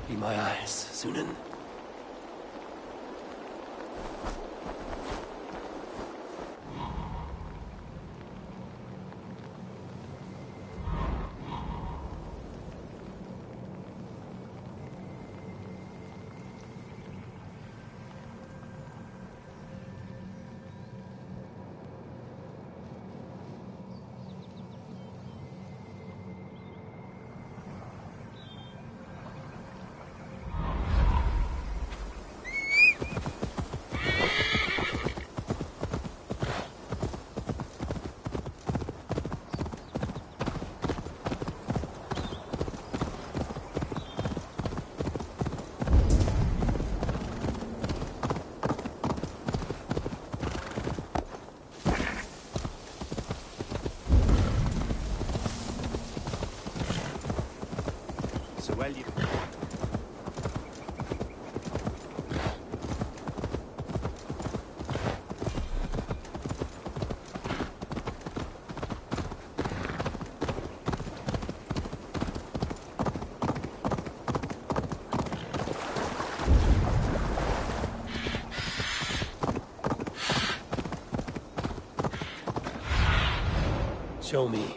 Be my eyes, Sunan. Well, you... Show me.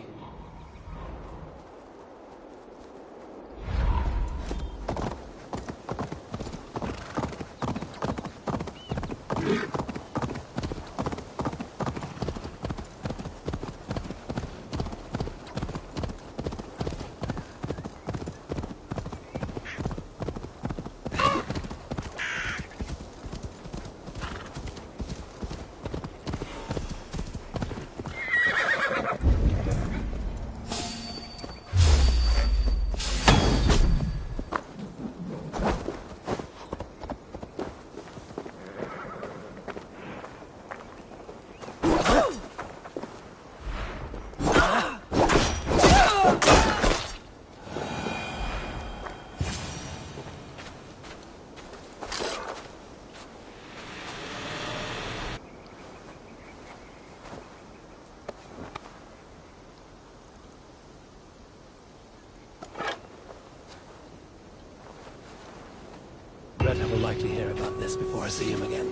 Red will likely hear about this before I see him again.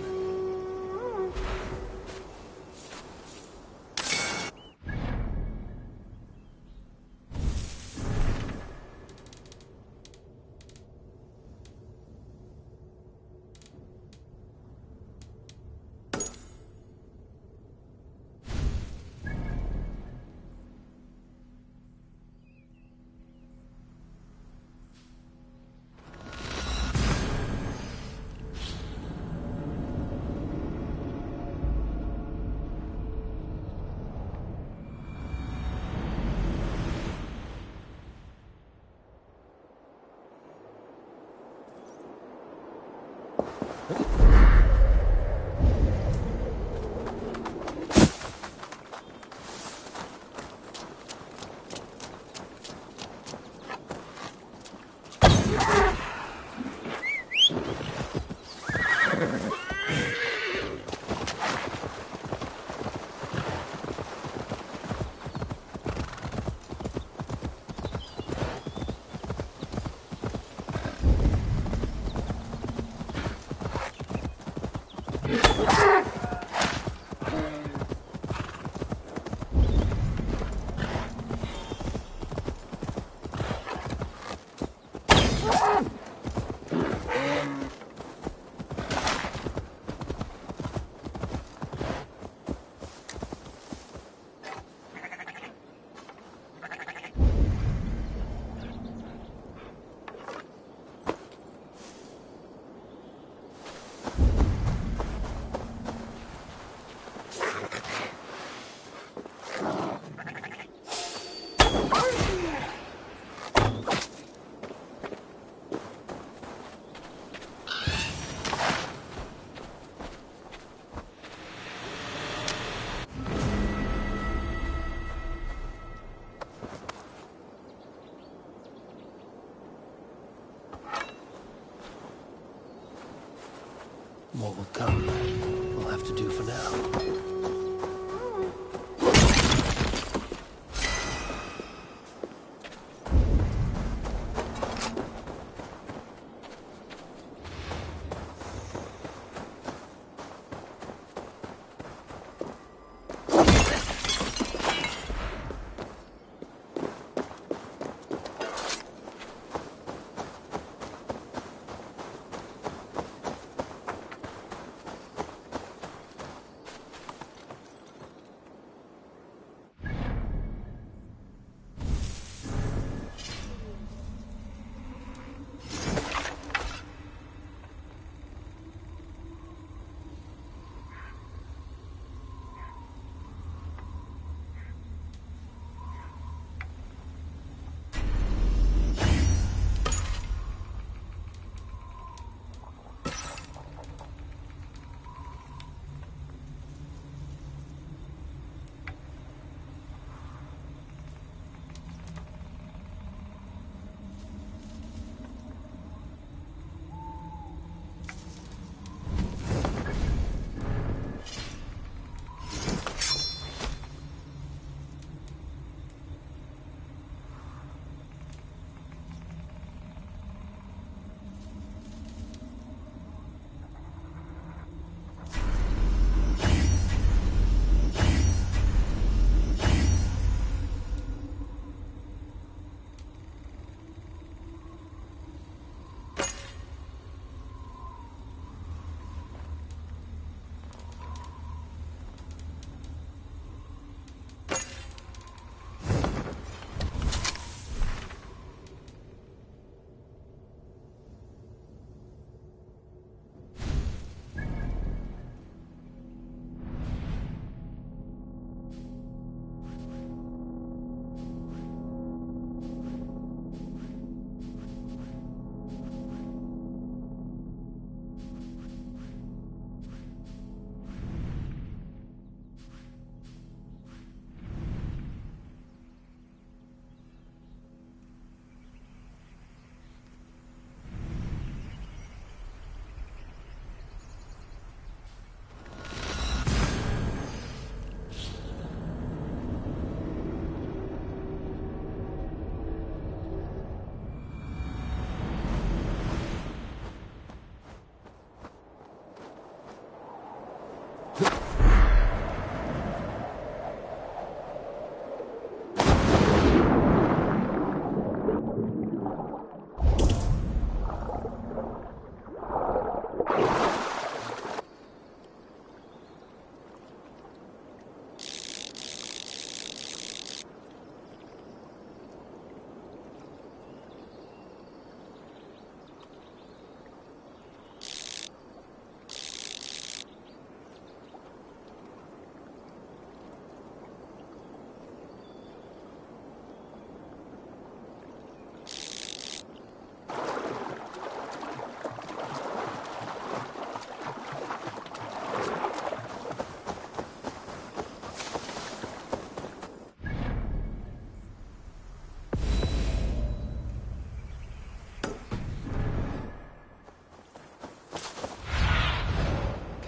More will come. We'll have to do for now.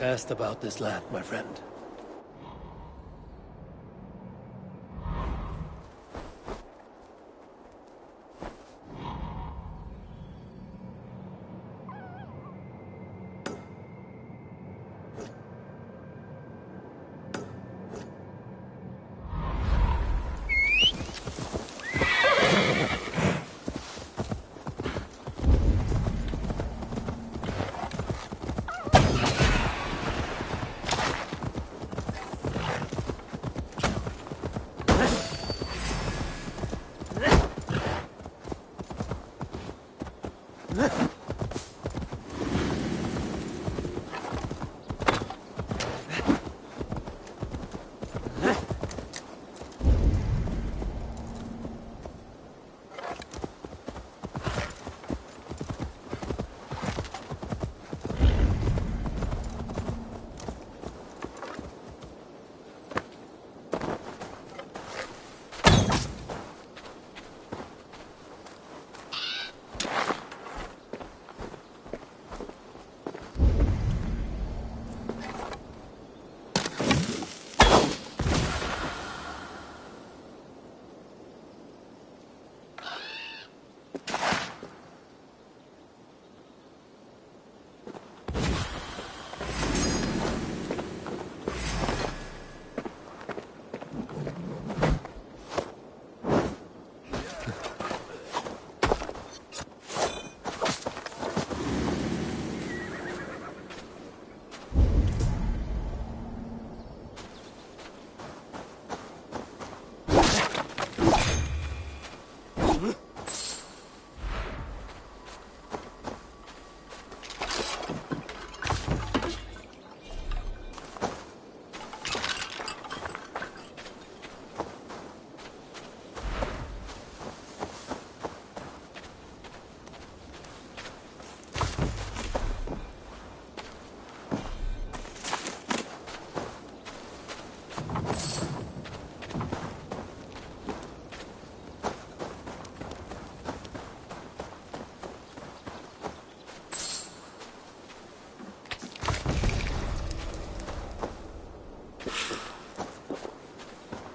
Cast about this land, my friend.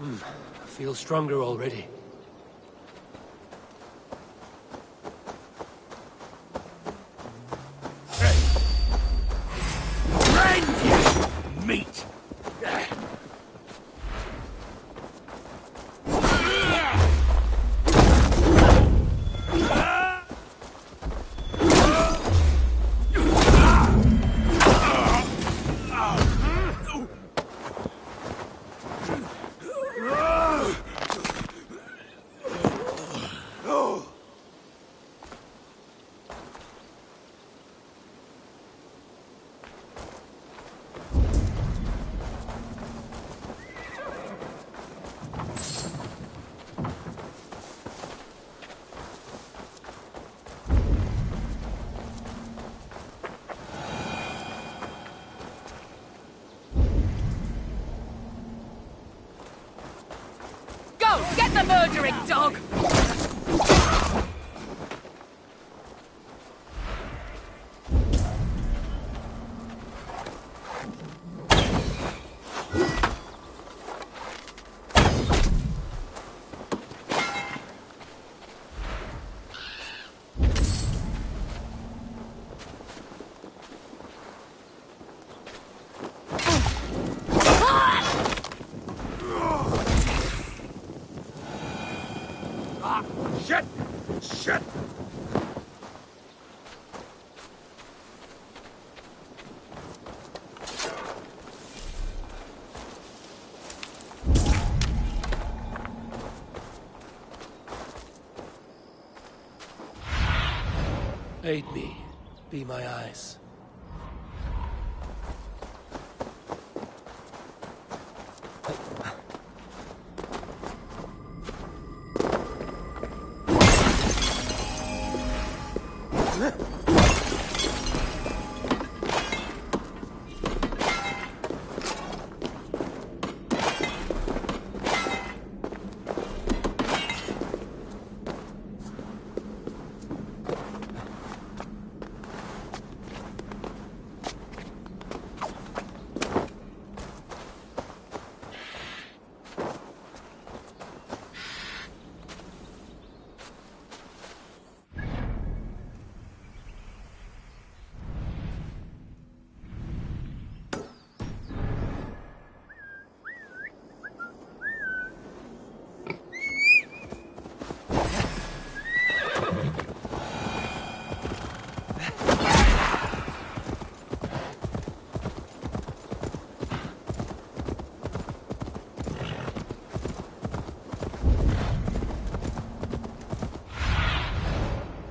I feel stronger already. Meat! Get the murdering dog! Shit! Shit! Aid me. Be my eyes.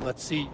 Let's see.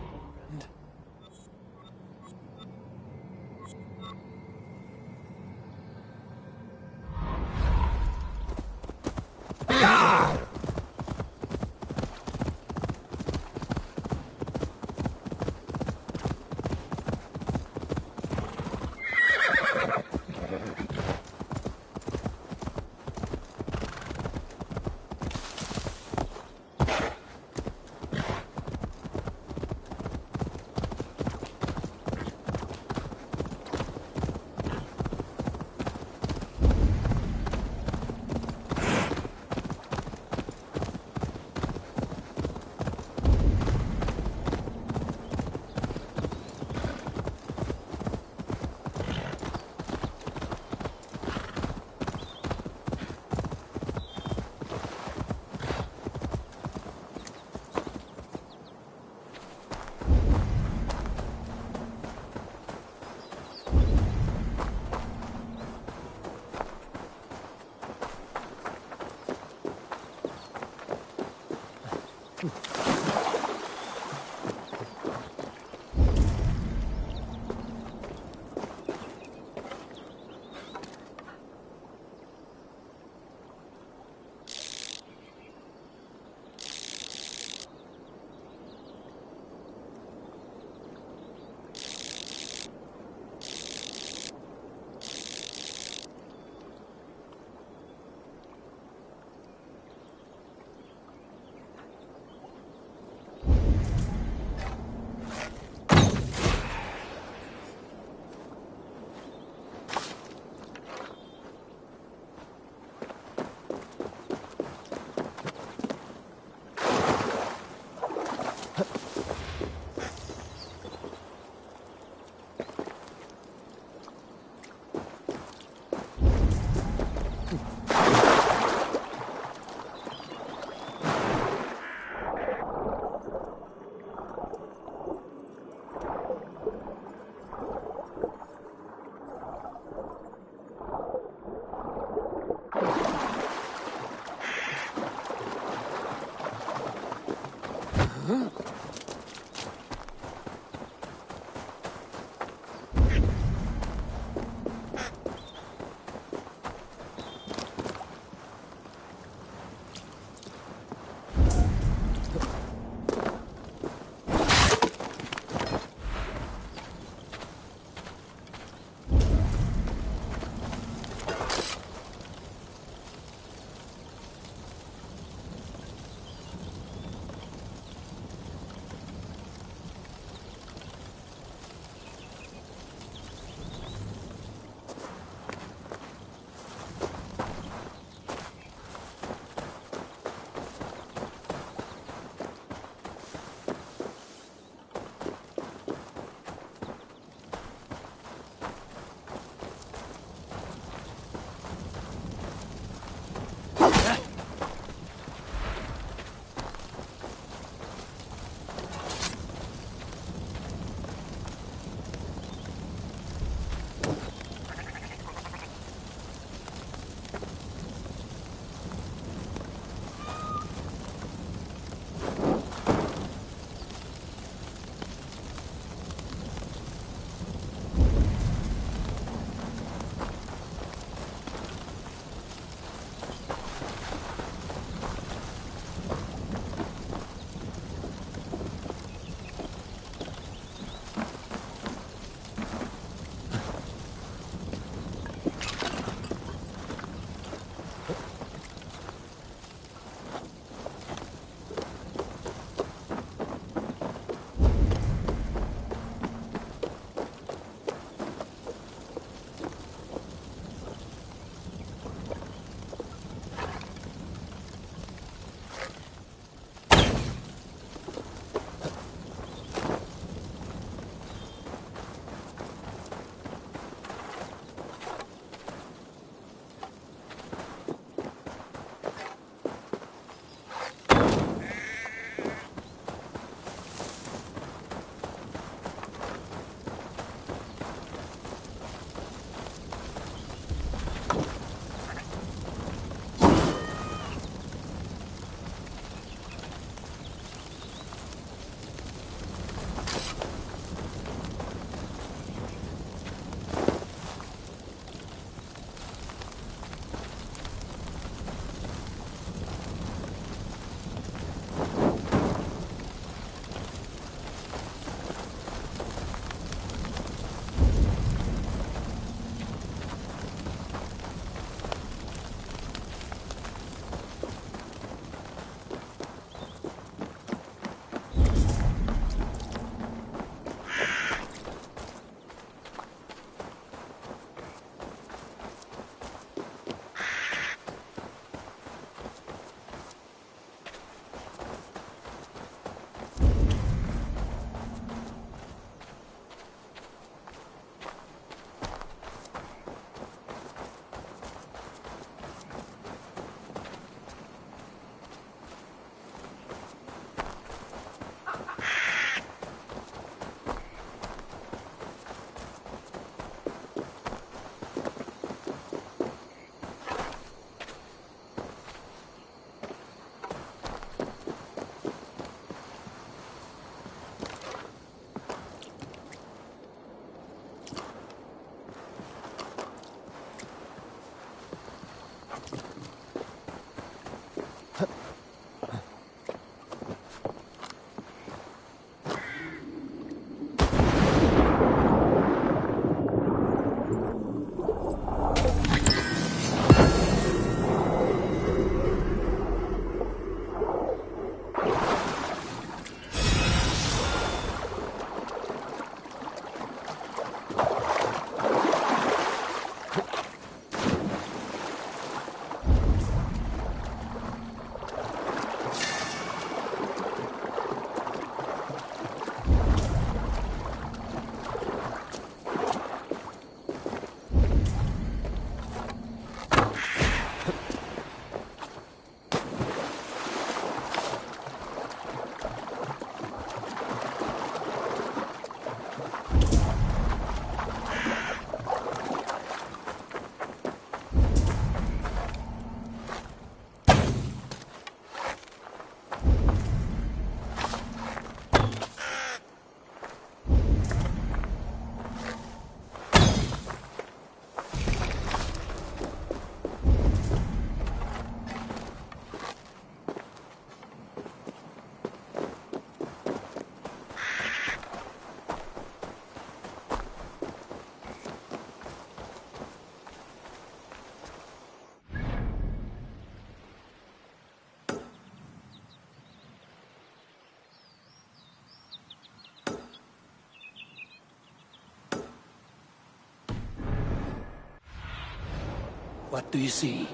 What do you see?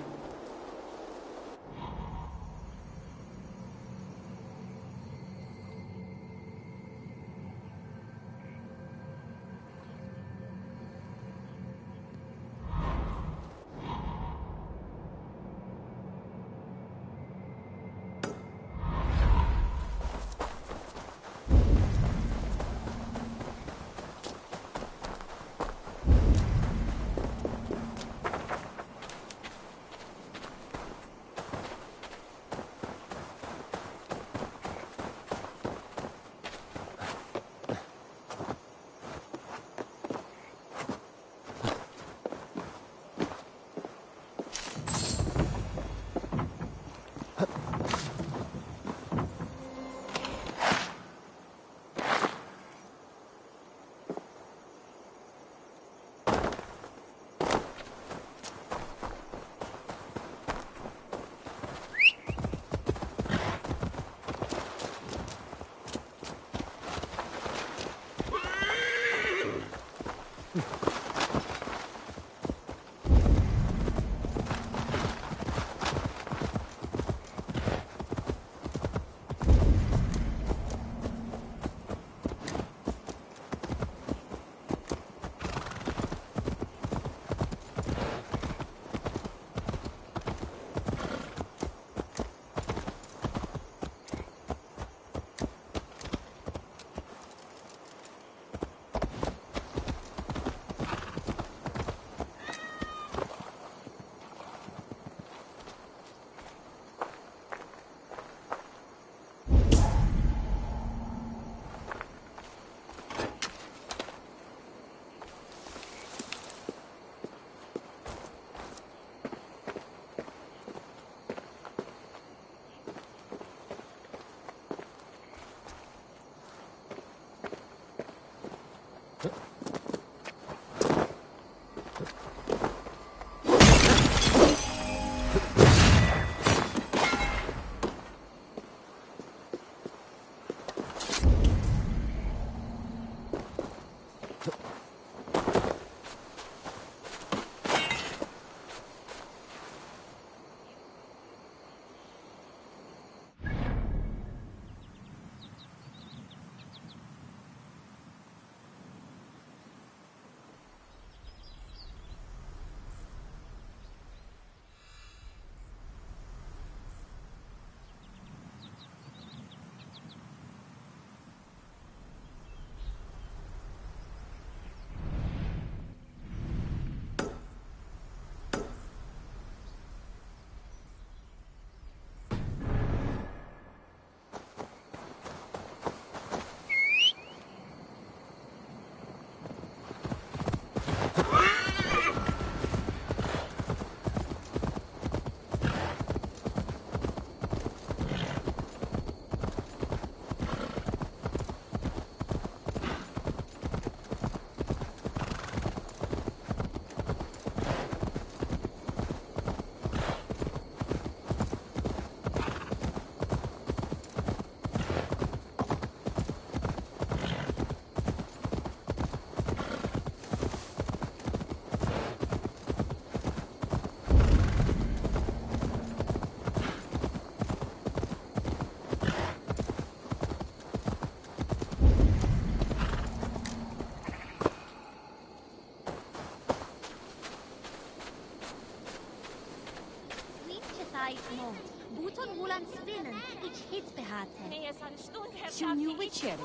Sy'n new Wicker,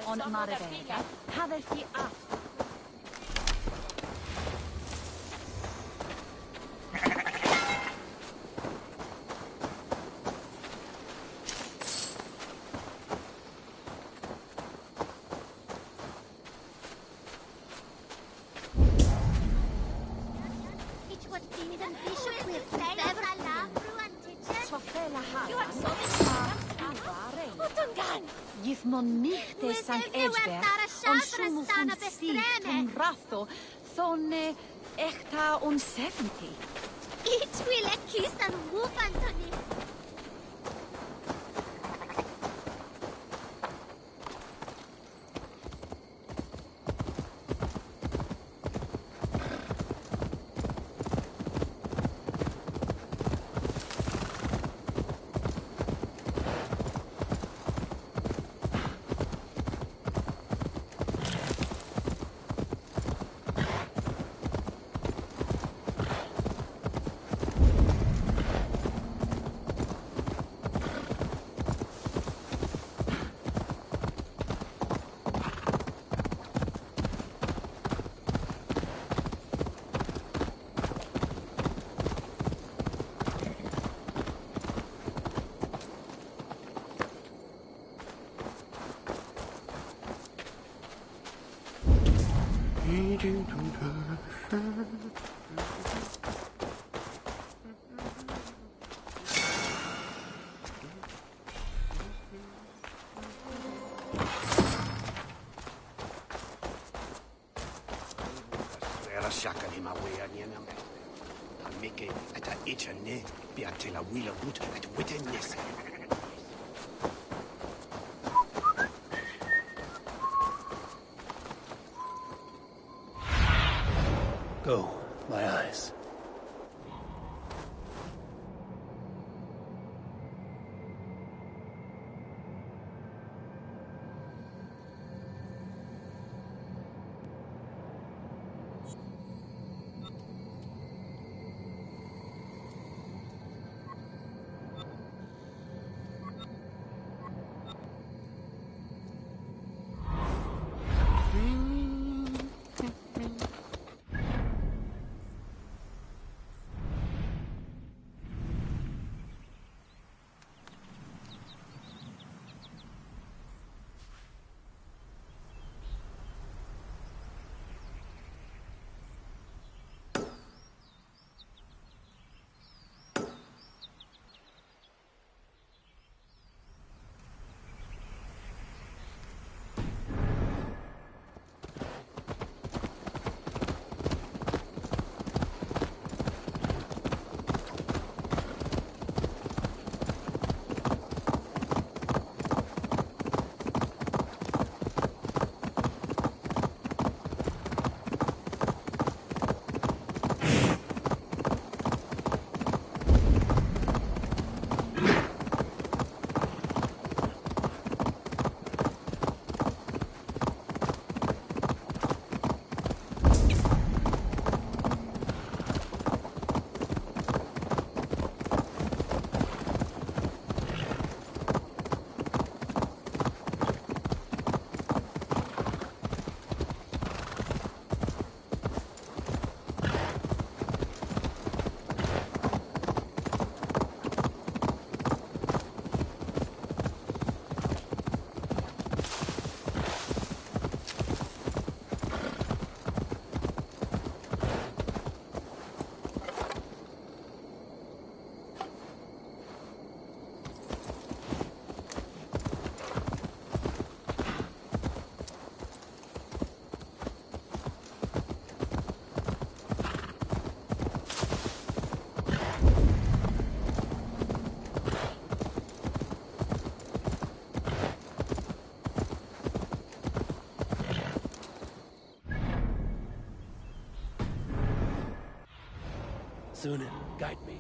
on Maravega, haveth hi after. Gif mon michte St. Edgeberg, on sumul fun stig tum ratho, thone echta on 70. Ich will a kiss and whoop, Anthony. Era shakali ma we aniana me. Amike at a itchane be until a wheel of wood at witness. Go, my eyes. Sunan, guide me.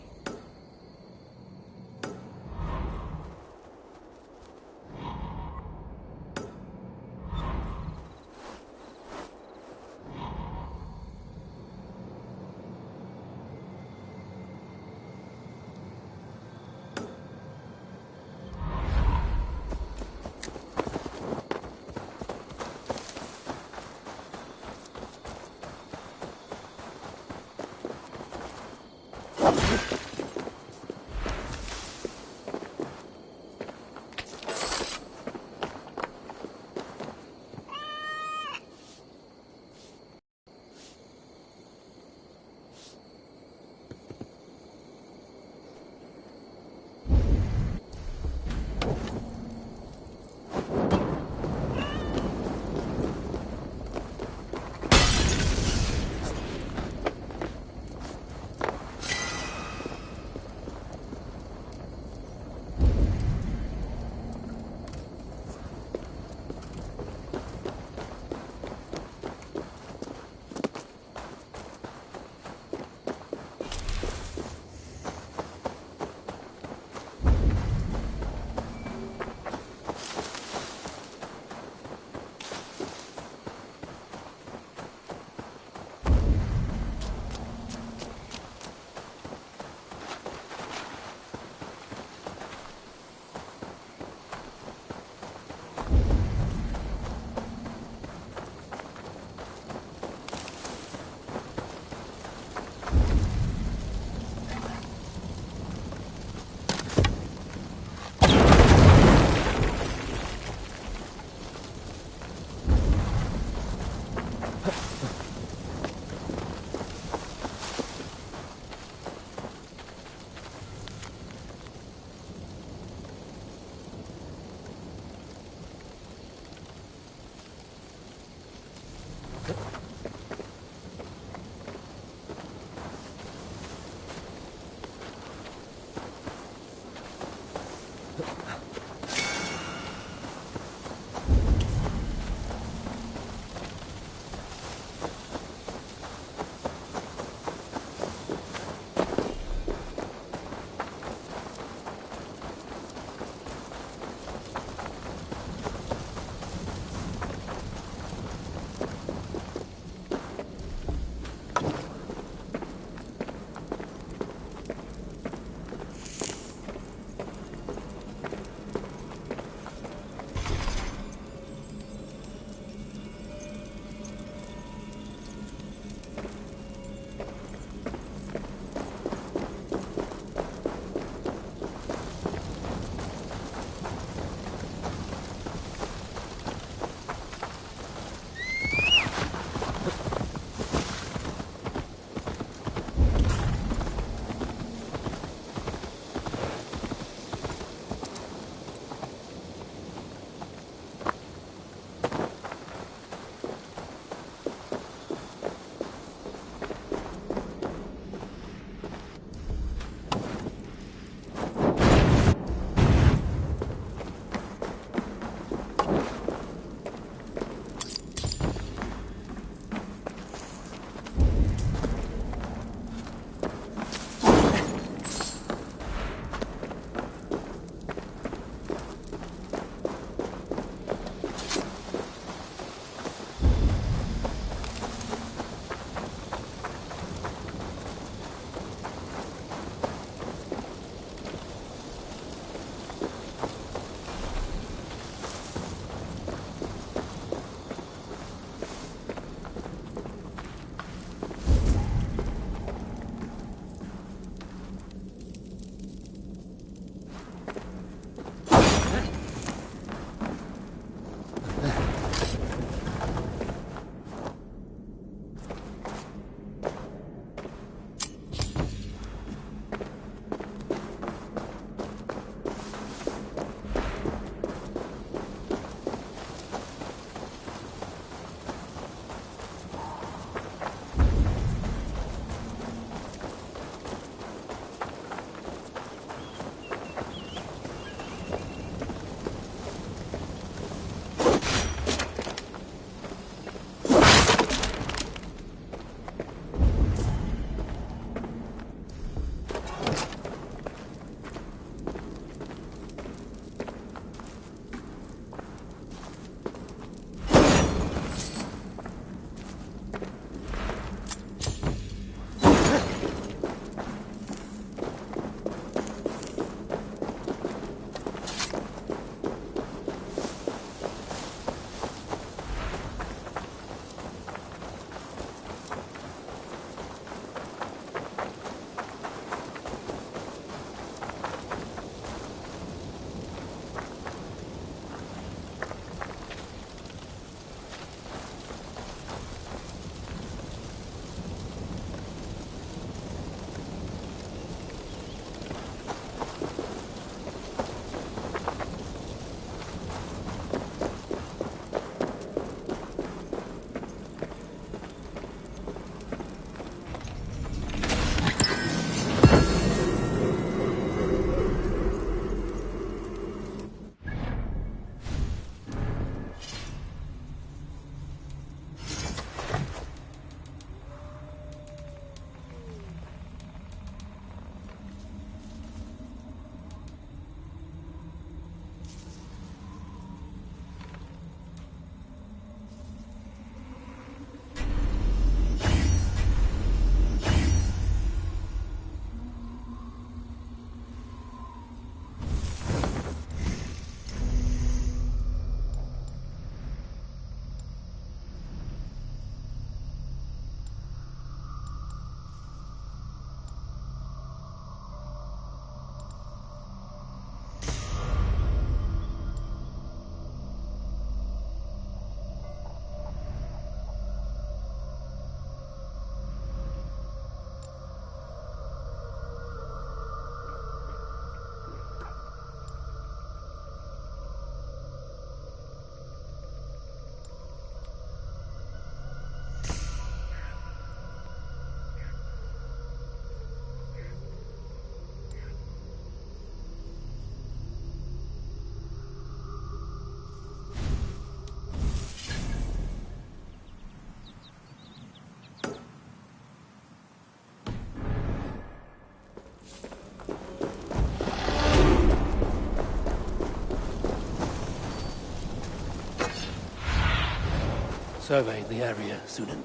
Survey the area, Sunan.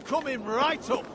Coming right up!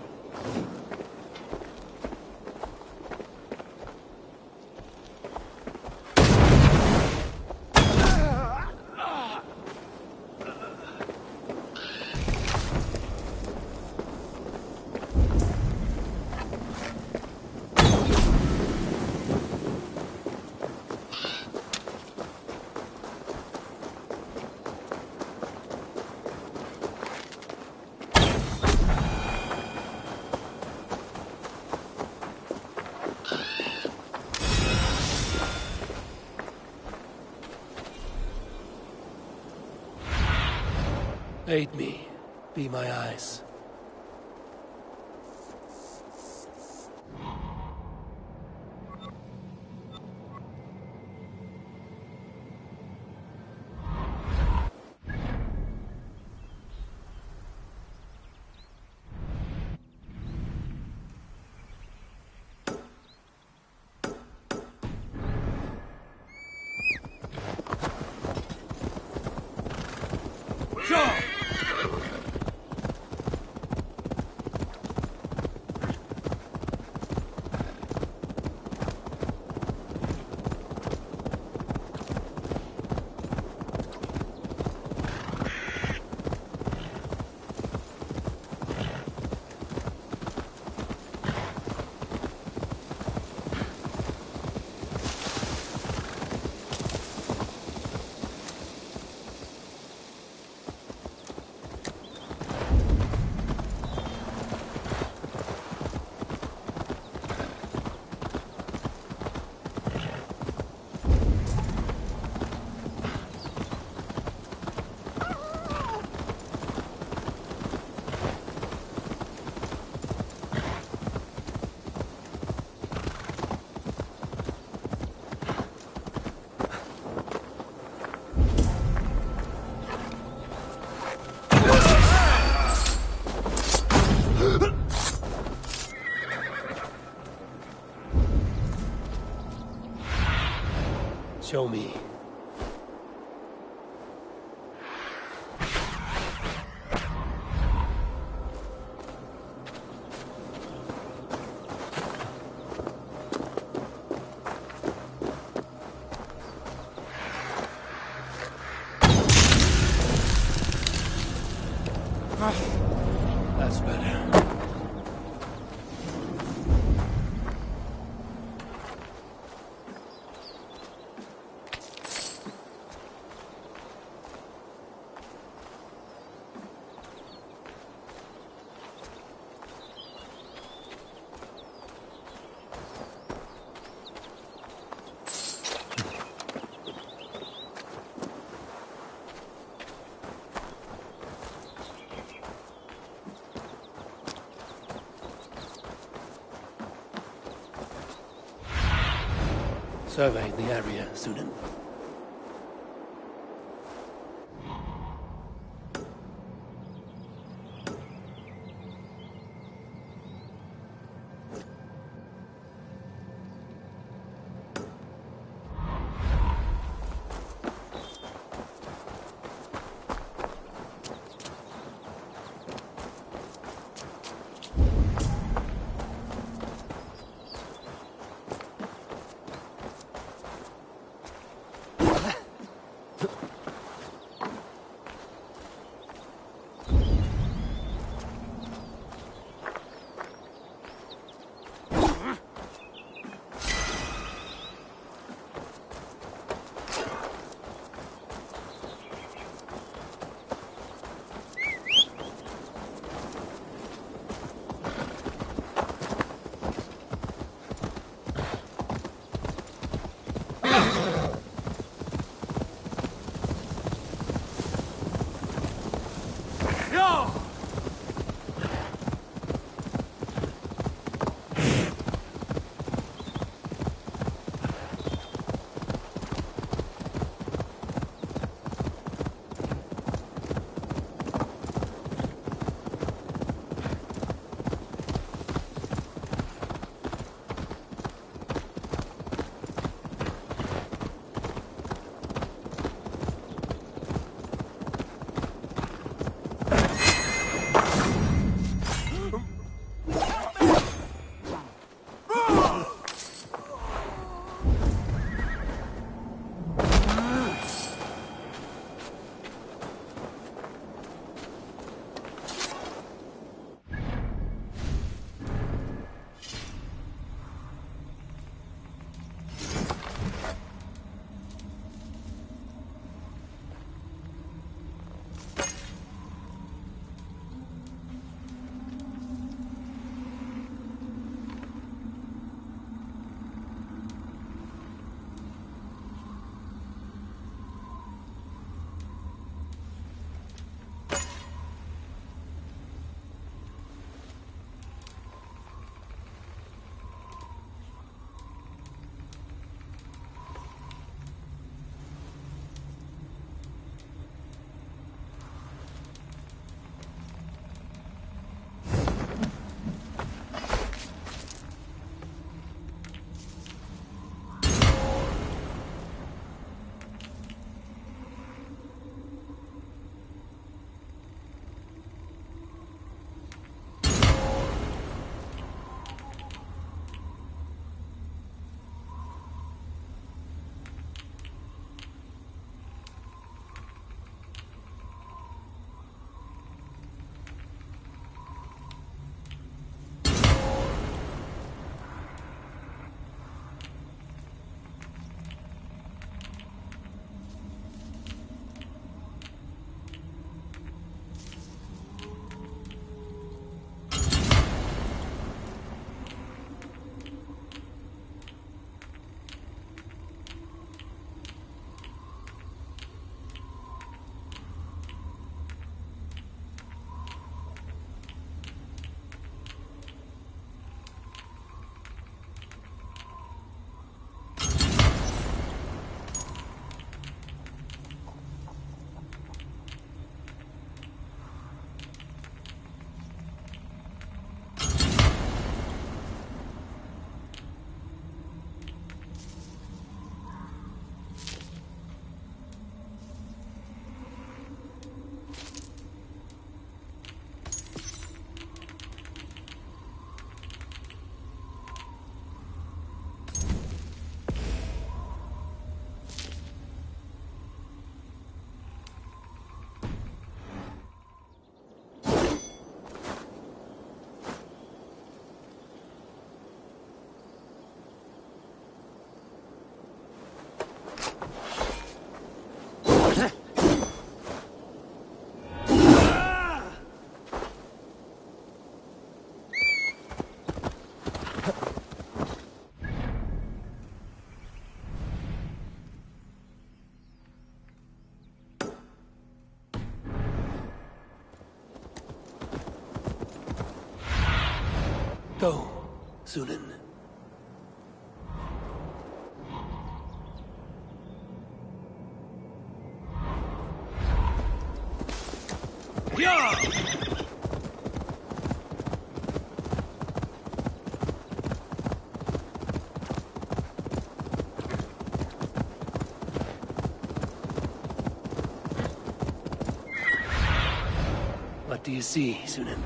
Aid me. Be my eyes. Show me. That's better. Survey the area, Sunan. Go, Sunan. Yeah! What do you see, Sunan?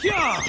Yeah!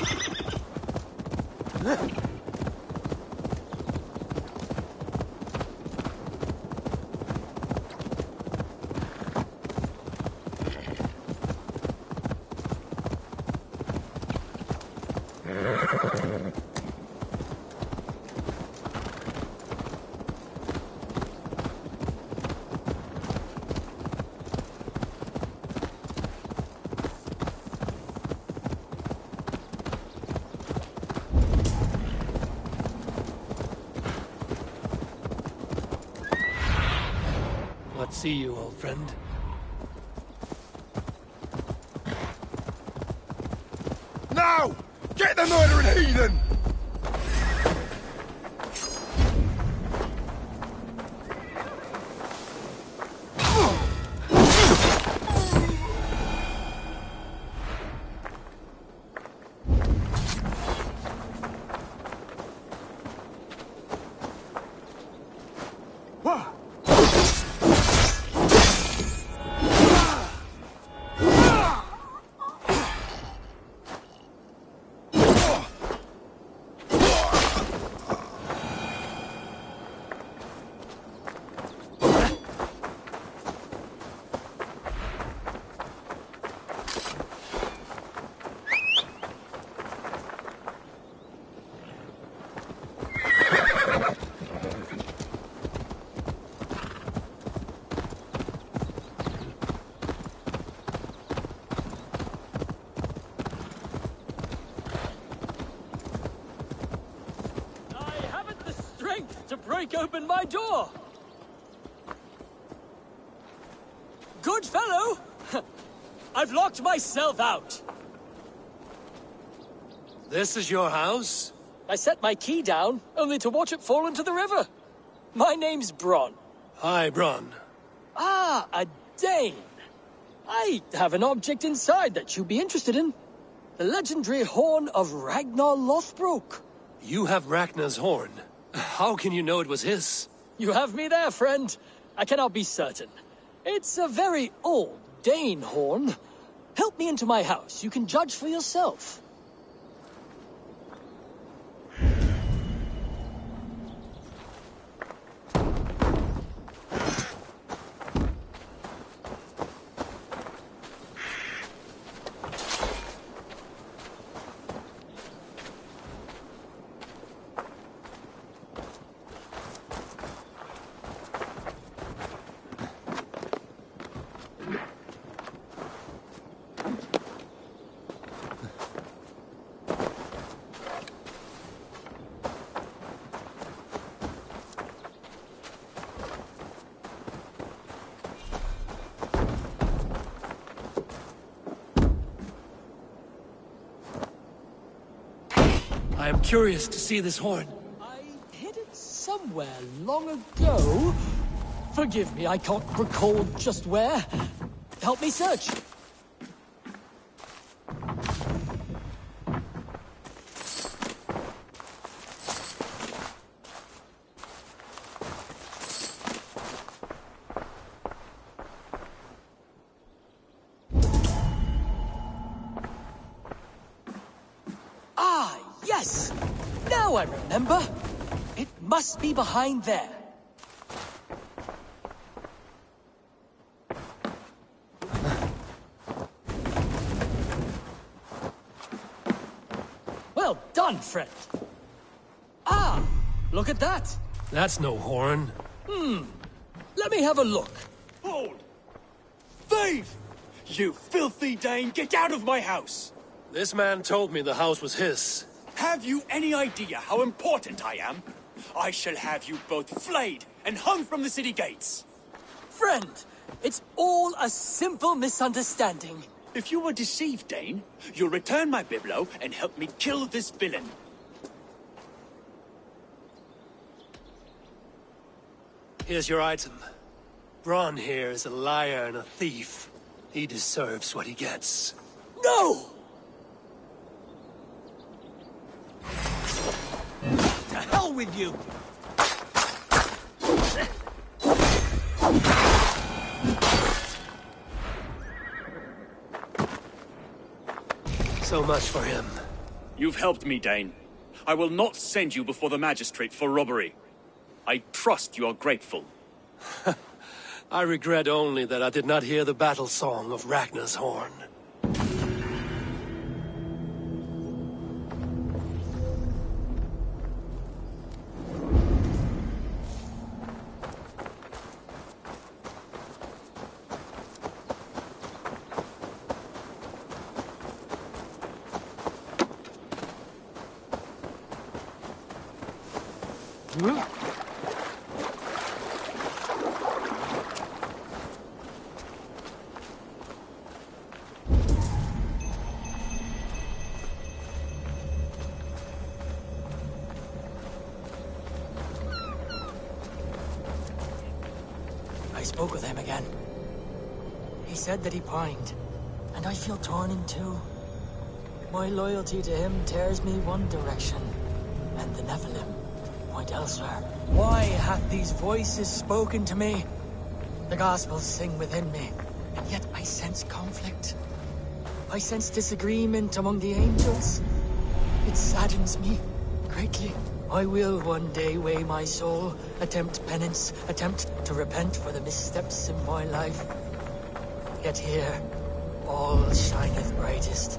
What see you, old friend? Now! Get the murdering heathen! To break open my door! Good fellow! I've locked myself out! This is your house? I set my key down, only to watch it fall into the river. My name's Bron. Hi, Bron. Ah, a Dane! I have an object inside that you'd be interested in. The legendary horn of Ragnar Lothbrok. You have Ragnar's horn. How can you know it was his? You have me there, friend. I cannot be certain. It's a very old Dane horn. Help me into my house. You can judge for yourself. I am curious to see this horn. I hid it somewhere long ago. Forgive me, I can't recall just where. Help me search. Now I remember. It must be behind there. Well done, friend. Ah, look at that. That's no horn. Let me have a look. Hold! Thief! You filthy Dane, get out of my house! This man told me the house was his. Have you any idea how important I am? I shall have you both flayed and hung from the city gates. Friend, it's all a simple misunderstanding. If you were deceived, Dane, you'll return my biblo and help me kill this villain. Here's your item. Bron here is a liar and a thief. He deserves what he gets. No! To hell with you! So much for him. You've helped me, Dane. I will not send you before the magistrate for robbery. I trust you are grateful. I regret only that I did not hear the battle song of Ragnar's horn. I spoke with him again. He said that he pined, and I feel torn in two. My loyalty to him tears me one direction, and the Nephilim point elsewhere. Why hath these voices spoken to me? The Gospels sing within me, and yet I sense conflict. I sense disagreement among the angels. It saddens me greatly. I will one day weigh my soul, attempt penance, attempt to repent for the missteps in my life. Yet here, all shineth brightest,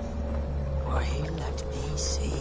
for he let me see.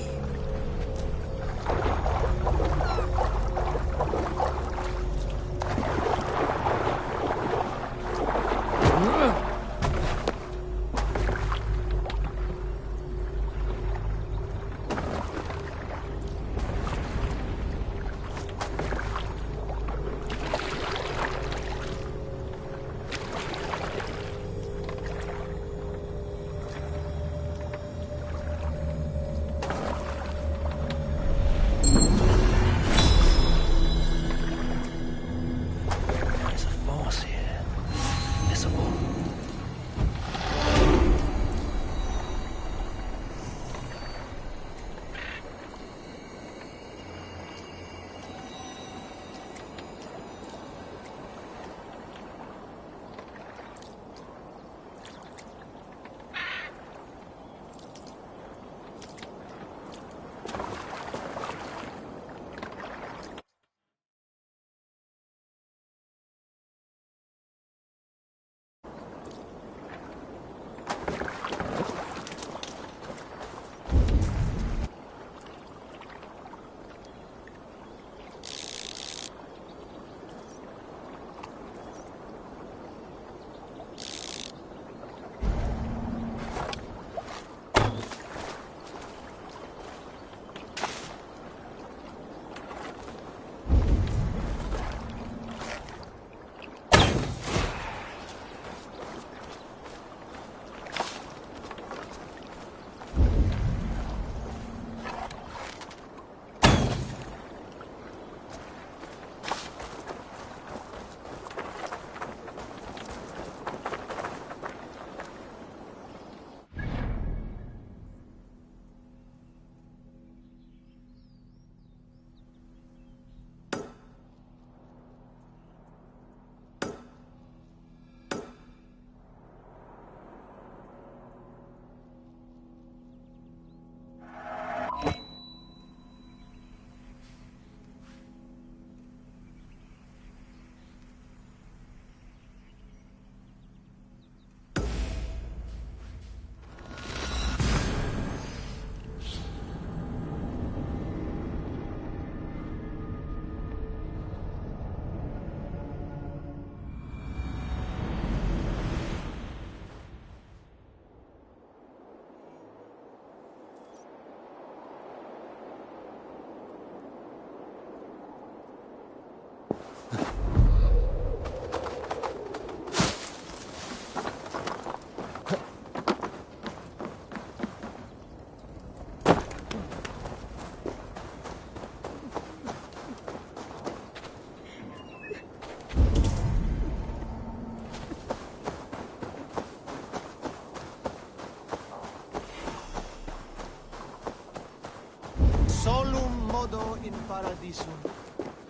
paradisum.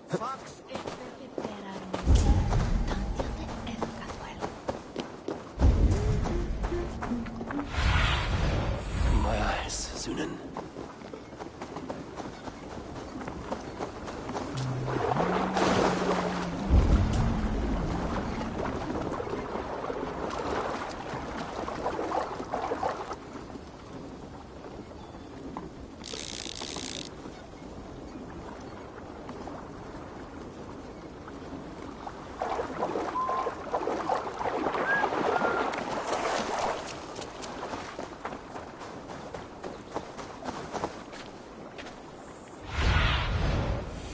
Fax My eyes, Sunan.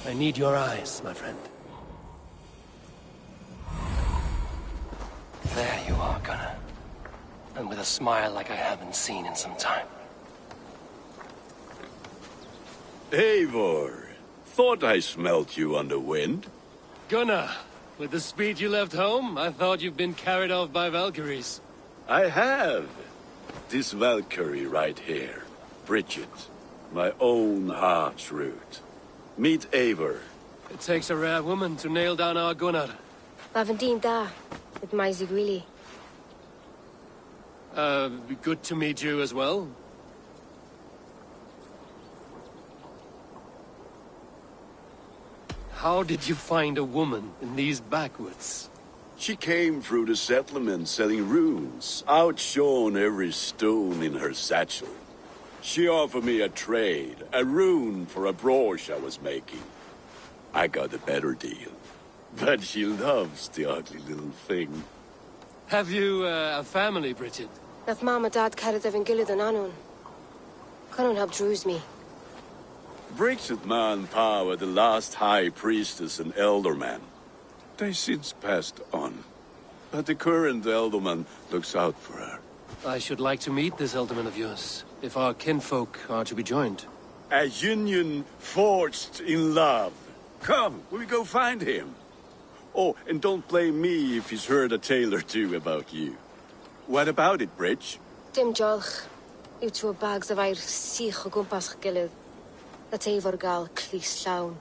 I need your eyes, my friend. There you are, Gunnar. And with a smile like I haven't seen in some time. Eivor, thought I smelt you on the wind. Gunnar, with the speed you left home, I thought you've been carried off by Valkyries. I have. This Valkyrie right here, Bridget, my own heart's root. Meet Eivor. It takes a rare woman to nail down our Gunnar. Lavendine da, with my Zigwili. Good to meet you as well. How did you find a woman in these backwoods? She came through the settlement selling runes, outshone every stone in her satchel. She offered me a trade, a rune for a brooch I was making. I got a better deal. But she loves the ugly little thing. Have you a family, Bridget? Nath Mom and Dad carried them in Gillid and Anun. Cannon helped druise me. Bridget Man Pa were the last high priestess and elderman. They since passed on. But the current elderman looks out for her. I should like to meet this elderman of yours, if our kinfolk are to be joined. A union forged in love. Come, we go find him. Oh, and don't blame me if he's heard a tale or two about you. What about it, Bridge? Dim jolch. You two bags of air sich o gwmpas Gillid. That Eivor gal clis llawn.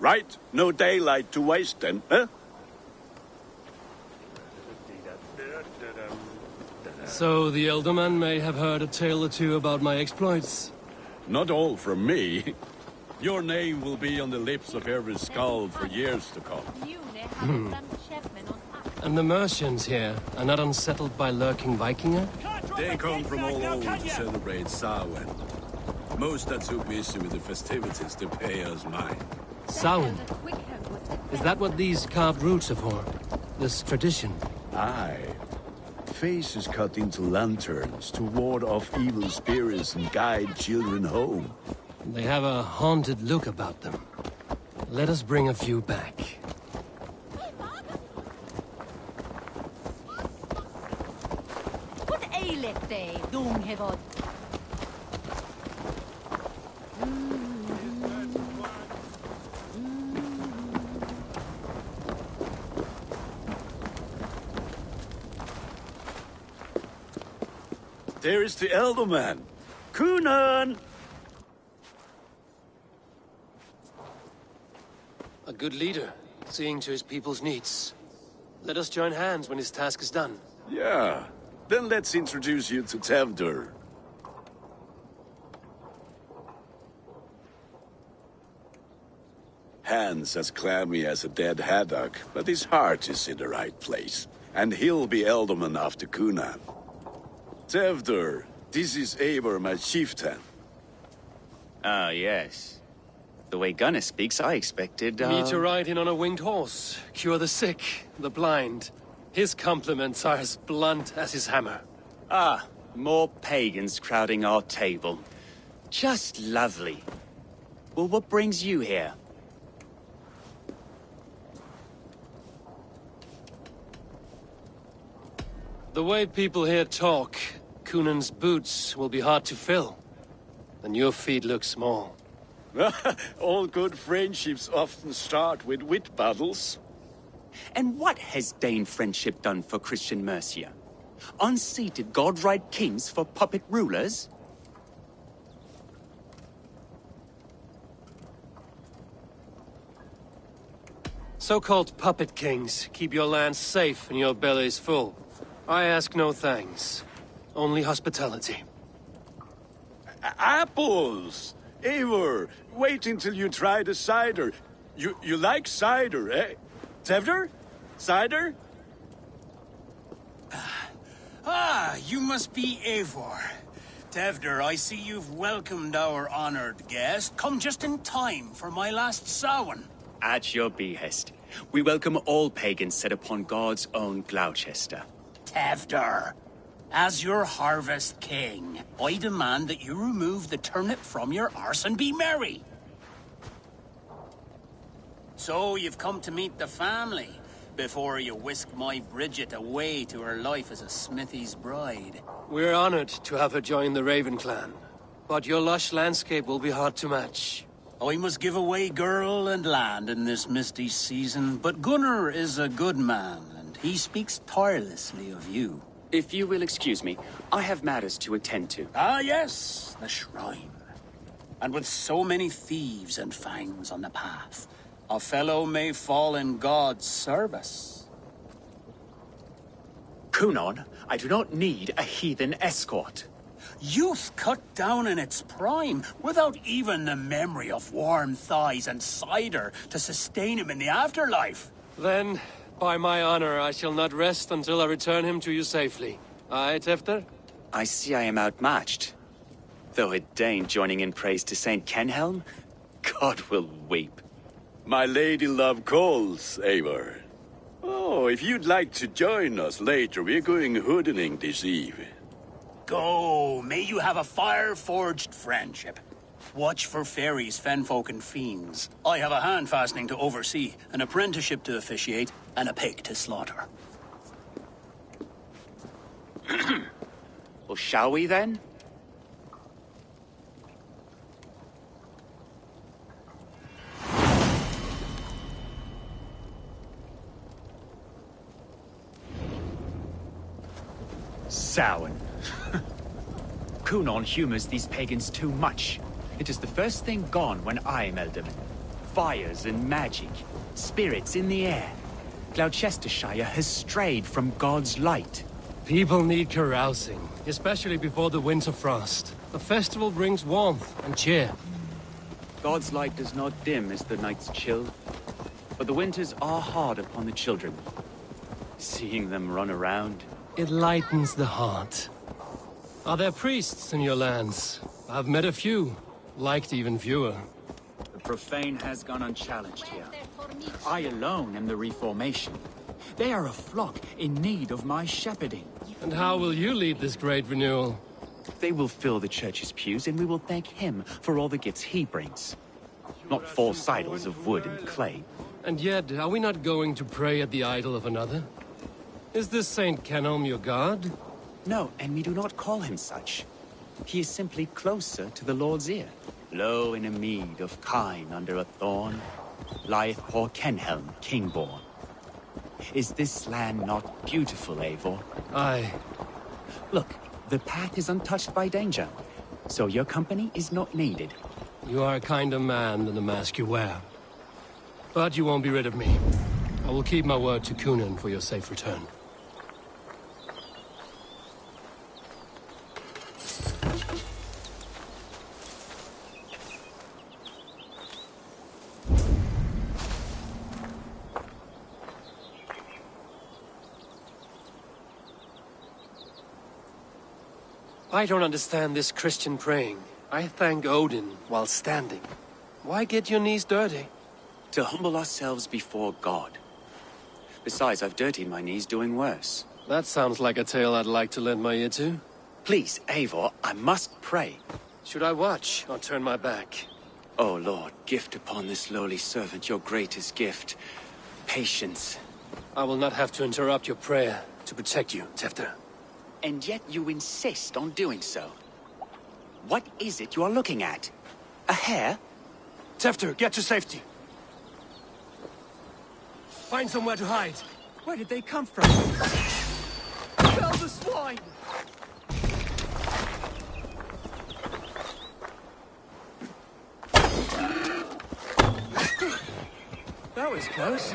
Right, no daylight to waste then, huh? So the elderman may have heard a tale or two about my exploits. Not all from me. Your name will be on the lips of every skald for years to come. And the merchants here are not unsettled by lurking Vikinger? They come from all over to celebrate Samhain. Most are too busy with the festivities to pay us mind. Samhain? Is that what these carved roots are for? This tradition? Aye. Faces cut into lanterns to ward off evil spirits and guide children home. They have a haunted look about them. Let us bring a few back. What aileth they, Dunghevod? There is the elderman. Gunnar! A good leader, seeing to his people's needs. Let us join hands when his task is done. Yeah. Then let's introduce you to Tevdur. Hands as clammy as a dead haddock, but his heart is in the right place. And he'll be elderman after Gunnar. Tevdur, this is Eivor, my chieftain. Ah, yes. The way Gunnar speaks, I expected, Me to ride in on a winged horse, cure the sick, the blind. His compliments are as blunt as his hammer. Ah, more pagans crowding our table. Just lovely. Well, what brings you here? The way people here talk, Cunan's boots will be hard to fill. And your feet look small. All good friendships often start with wit battles. And what has Dane friendship done for Christian Mercia? Unseated godright kings for puppet rulers? So-called puppet kings keep your lands safe and your bellies full. I ask no thanks. Only hospitality. Apples! Eivor, wait until you try the cider. You like cider, eh? Tevder? Cider? Ah, you must be Eivor. Tevder, I see you've welcomed our honored guest. Come just in time for my last Samhain. At your behest. We welcome all pagans set upon God's own Gloucester. Tevder, as your harvest king, I demand that you remove the turnip from your arse and be merry. So you've come to meet the family before you whisk my Bridget away to her life as a smithy's bride. We're honored to have her join the Raven clan, but your lush landscape will be hard to match. I must give away girl and land in this misty season, but Gunnar is a good man, and he speaks tirelessly of you. If you will excuse me, I have matters to attend to. Ah, yes, the shrine. And with so many thieves and fangs on the path, a fellow may fall in God's service. Kunon, I do not need a heathen escort. Youth cut down in its prime, without even the memory of warm thighs and cider to sustain him in the afterlife. Then, by my honor, I shall not rest until I return him to you safely. Aye, Tefter? I see I am outmatched. Though a Dane joining in praise to Saint Kenhelm, God will weep. My lady love calls, Eivor. Oh, if you'd like to join us later, we're going hoodening this eve. Go, may you have a fire-forged friendship. Watch for fairies, fenfolk, and fiends. I have a hand fastening to oversee, an apprenticeship to officiate, and a pig to slaughter. Well, shall we then? Samhain. Kunon humors these pagans too much. It is the first thing gone when I am Elderman. Fires and magic, spirits in the air. Gloucestershire has strayed from God's light. People need carousing, especially before the winter frost. A festival brings warmth and cheer. God's light does not dim as the nights chill, but the winters are hard upon the children. Seeing them run around, it lightens the heart. Are there priests in your lands? I've met a few, liked even fewer. The profane has gone unchallenged here. I alone am the reformation. They are a flock in need of my shepherding. And how will you lead this great renewal? They will fill the church's pews, and we will thank him for all the gifts he brings. Not false idols of wood and clay. And yet, are we not going to pray at the idol of another? Is this Saint Kenhelm your god? No, and we do not call him such. He is simply closer to the Lord's ear. Low in a mead of kine under a thorn, lieth poor Kenhelm, king-born. Is this land not beautiful, Eivor? Aye. Look, the path is untouched by danger, so your company is not needed. You are a kinder man than the mask you wear. But you won't be rid of me. I will keep my word to Kunon for your safe return. I don't understand this Christian praying. I thank Odin while standing. Why get your knees dirty? To humble ourselves before God. Besides, I've dirtied my knees doing worse. That sounds like a tale I'd like to lend my ear to. Please, Eivor, I must pray. Should I watch or turn my back? Oh Lord, gift upon this lowly servant your greatest gift. Patience. I will not have to interrupt your prayer to protect you, Tefter. And yet you insist on doing so. What is it you are looking at? A hare? Tefter, get to safety. Find somewhere to hide. Where did they come from? Tell the swine! That was close.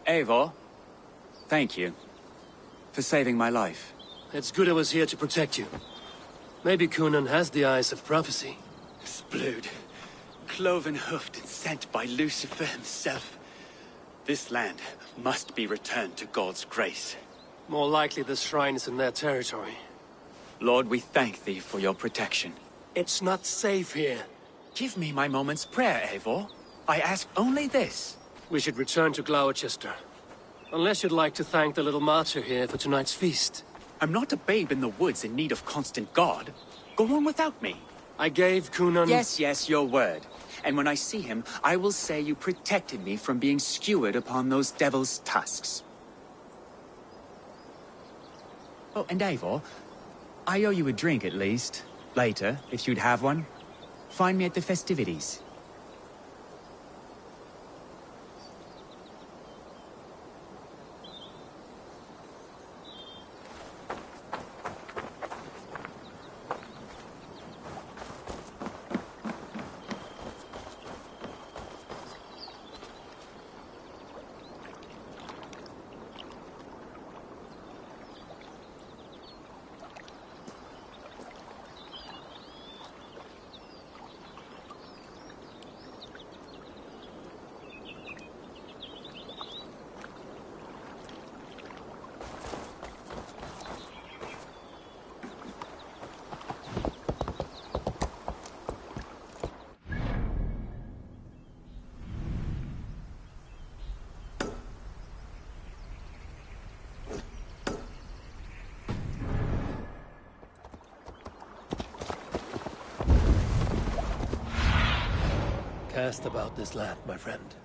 Eivor, thank you for saving my life. It's good I was here to protect you. Maybe Gunnar has the eyes of prophecy. Splewed, cloven-hoofed and sent by Lucifer himself. This land must be returned to God's grace. More likely the shrine is in their territory. Lord, we thank thee for your protection. It's not safe here. Give me my moment's prayer, Eivor. I ask only this. We should return to Glowecester. Unless you'd like to thank the little martyr here for tonight's feast. I'm not a babe in the woods in need of constant guard. Go on without me. I gave Gunnar... Yes, your word. And when I see him, I will say you protected me from being skewered upon those devil's tusks. Oh, and Eivor, I owe you a drink at least. Later, if you'd have one. Find me at the festivities. Cast about this land, my friend.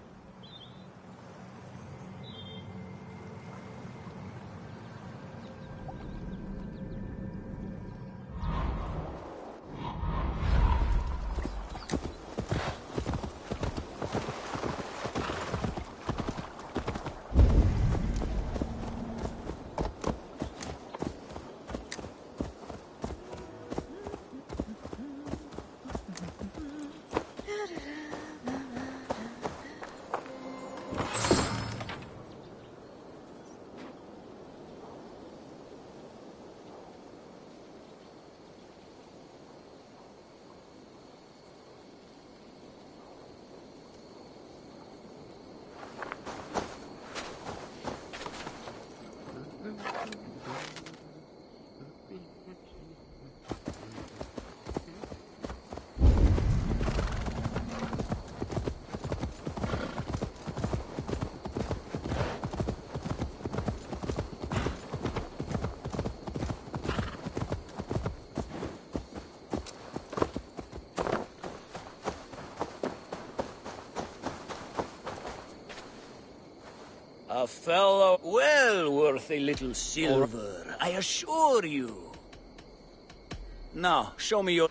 A fellow well worth a little silver, I assure you. Now, show me your...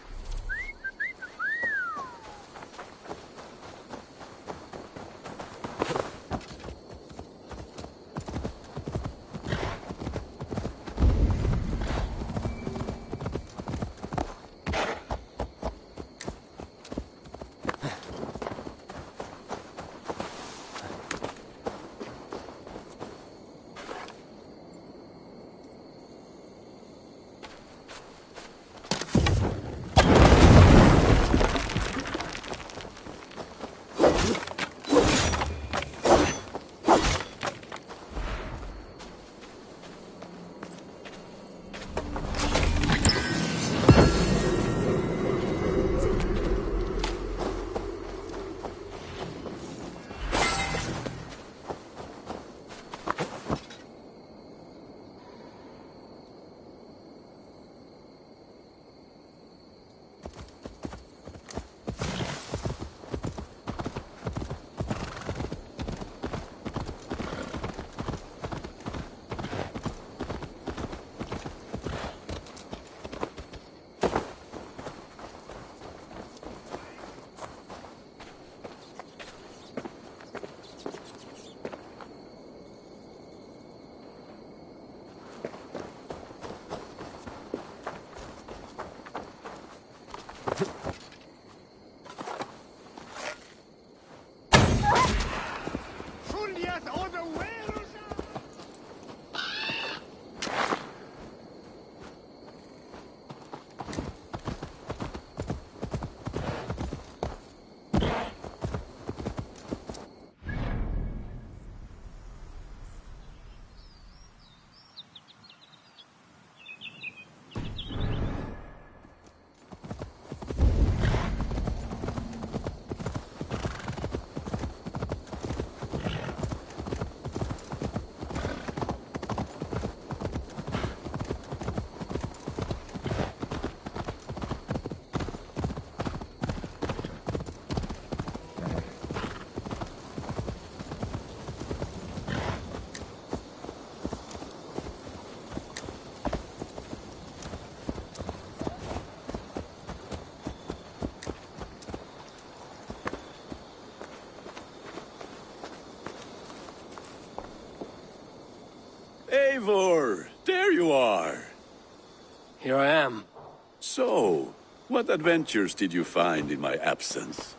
What adventures did you find in my absence?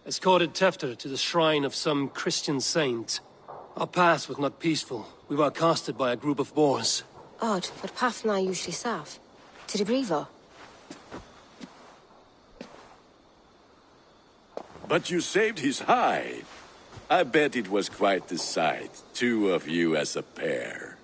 Escorted Tefter to the shrine of some Christian saint. Our path was not peaceful. We were accosted by a group of boars. Odd, but path na usually safe. To the Brivo. But you saved his hide. I bet it was quite the sight, two of you as a pair.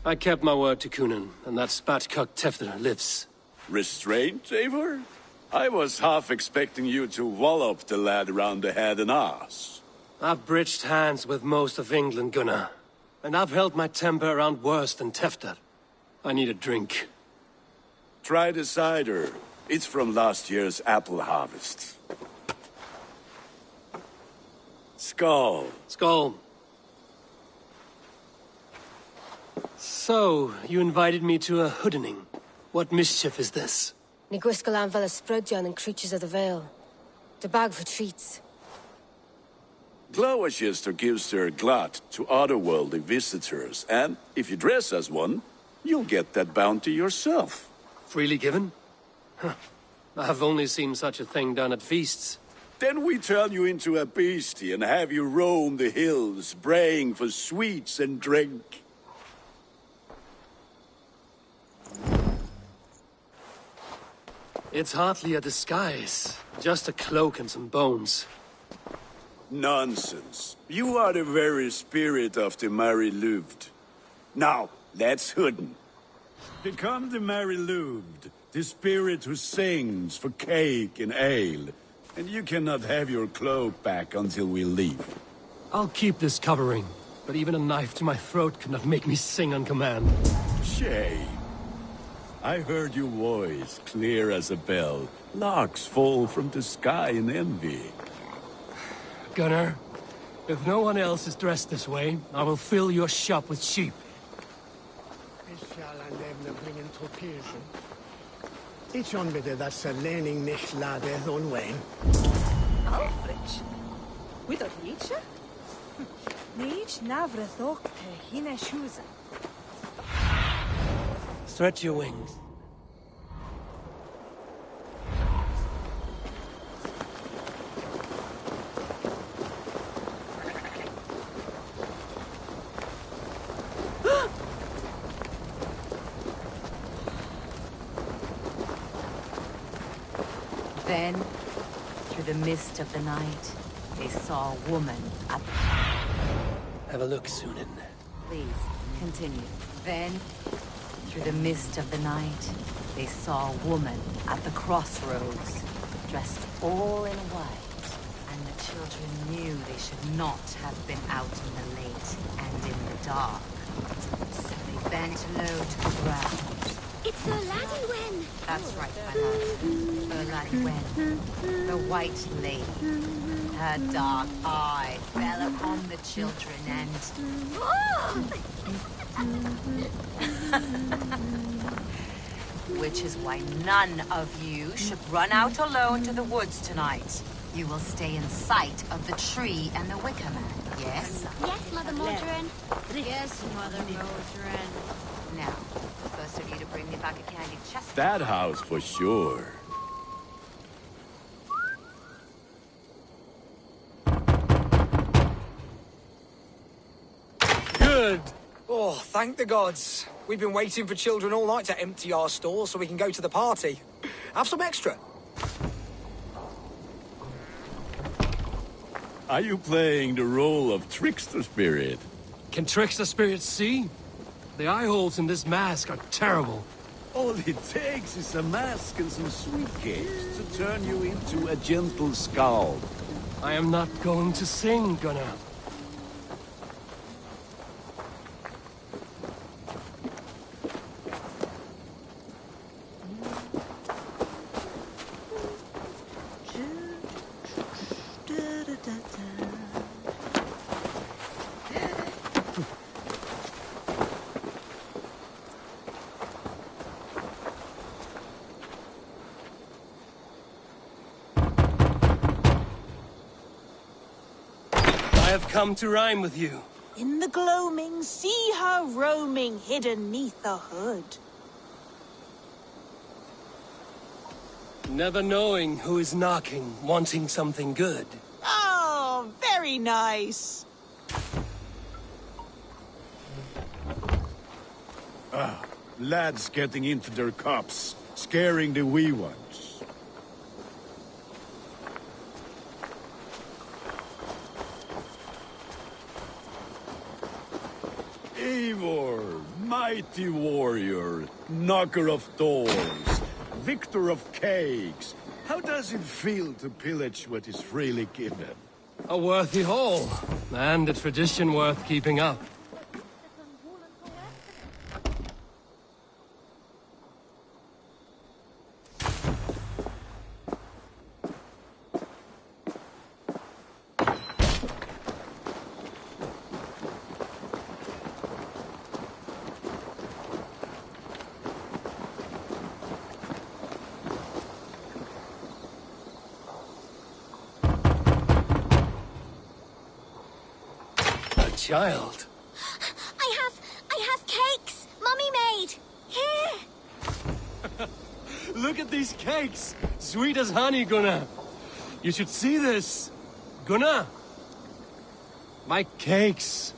I kept my word to Kunin, and that spatcock Tefter lives. Restraint, Eivor? I was half expecting you to wallop the lad around the head and ass. I've bridged hands with most of England, Gunnar. And I've held my temper around worse than Tefter. I need a drink. Try the cider. It's from last year's apple harvest. Skull. Skull. So, you invited me to a hoodening. What mischief is this? Ni gwisgalan fel ysbrydion and creatures of the Vale. The bag for treats. Glowecestrescire gives their glut to otherworldly visitors, and if you dress as one, you'll get that bounty yourself. Freely given? Huh. I've only seen such a thing done at feasts. Then we turn you into a beastie and have you roam the hills, braying for sweets and drink. It's hardly a disguise. Just a cloak and some bones. Nonsense. You are the very spirit of the Mary Louved. Now, let's hooden. Become the Mary Louved, the spirit who sings for cake and ale. And you cannot have your cloak back until we leave. I'll keep this covering, but even a knife to my throat could not make me sing on command. Shame. I heard your voice, clear as a bell. Larks fall from the sky in envy. Gunnar, if no one else is dressed this way, I will fill your shop with sheep. Ich on bitte that's a learning nicht lade on Wayne. Alfred? With a teacher? Nich navrathok te hine shuza. Stretch your wings. Then, through the mist of the night, they saw a woman at the... Have a look, Sunan. Please, continue. Then, through the mist of the night, they saw a woman at the crossroads, dressed all in white. And the children knew they should not have been out in the late and in the dark. So they bent low to the ground. It's Sir Laddie Wen. That's right, my love. Sir Laddie Wen, the White Lady. Her dark eye fell upon the children and... Which is why none of you should run out alone to the woods tonight. You will stay in sight of the tree and the Wicker Man, yes? Yes, Mother Modron. Yes, Mother Modron. Now, first of you to bring me back a candied chestnut. That house for sure. Good! Oh, thank the gods. We've been waiting for children all night to empty our stores so we can go to the party. Have some extra. Are you playing the role of trickster spirit? Can trickster spirits see? The eye holes in this mask are terrible. All it takes is a mask and some sweet cakes to turn you into a gentle skull. I am not going to sing, Gunnar. I have come to rhyme with you. In the gloaming, see her roaming hidden neath the hood. Never knowing who is knocking, wanting something good. Oh, very nice. Lads getting into their cups, scaring the wee ones. Eivor, mighty warrior, knocker of doors, victor of cakes. How does it feel to pillage what is freely given? A worthy haul, and a tradition worth keeping up. Child. I have cakes! Mummy made! Here! Look at these cakes! Sweet as honey, Gunnar! You should see this! Gunnar! My cakes!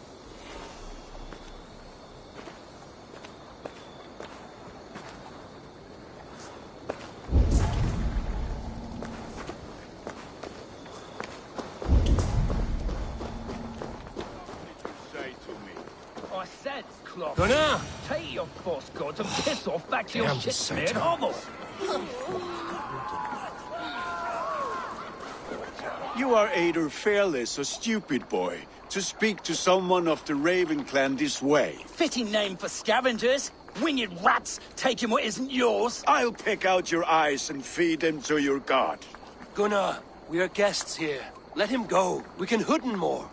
Gunnar! Take your false gods and piss off back to your shit-smeared hovel! You are either fearless or stupid, boy, to speak to someone of the Raven clan this way. Fitting name for scavengers! Winged rats taking what isn't yours! I'll pick out your eyes and feed them to your god. Gunnar, we are guests here. Let him go. We can hood him more.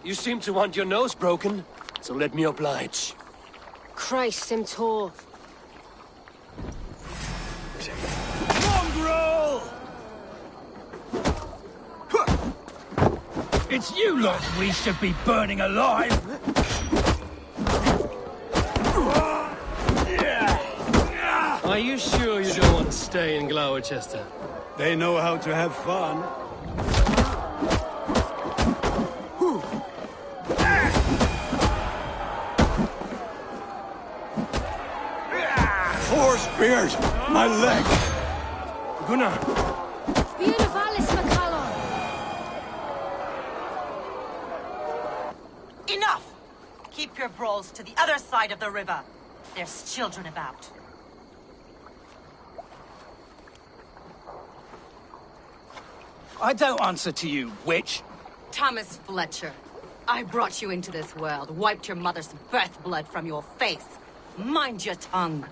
You seem to want your nose broken, so let me oblige. Christ, him tall. Mongrel! It's you lot we should be burning alive! Are you sure you don't want to stay in Glowecester? They know how to have fun. Four spears! My leg! Gunnar! Enough! Keep your brawls to the other side of the river. There's children about. I don't answer to you, witch. Thomas Fletcher, I brought you into this world, wiped your mother's birth blood from your face. Mind your tongue.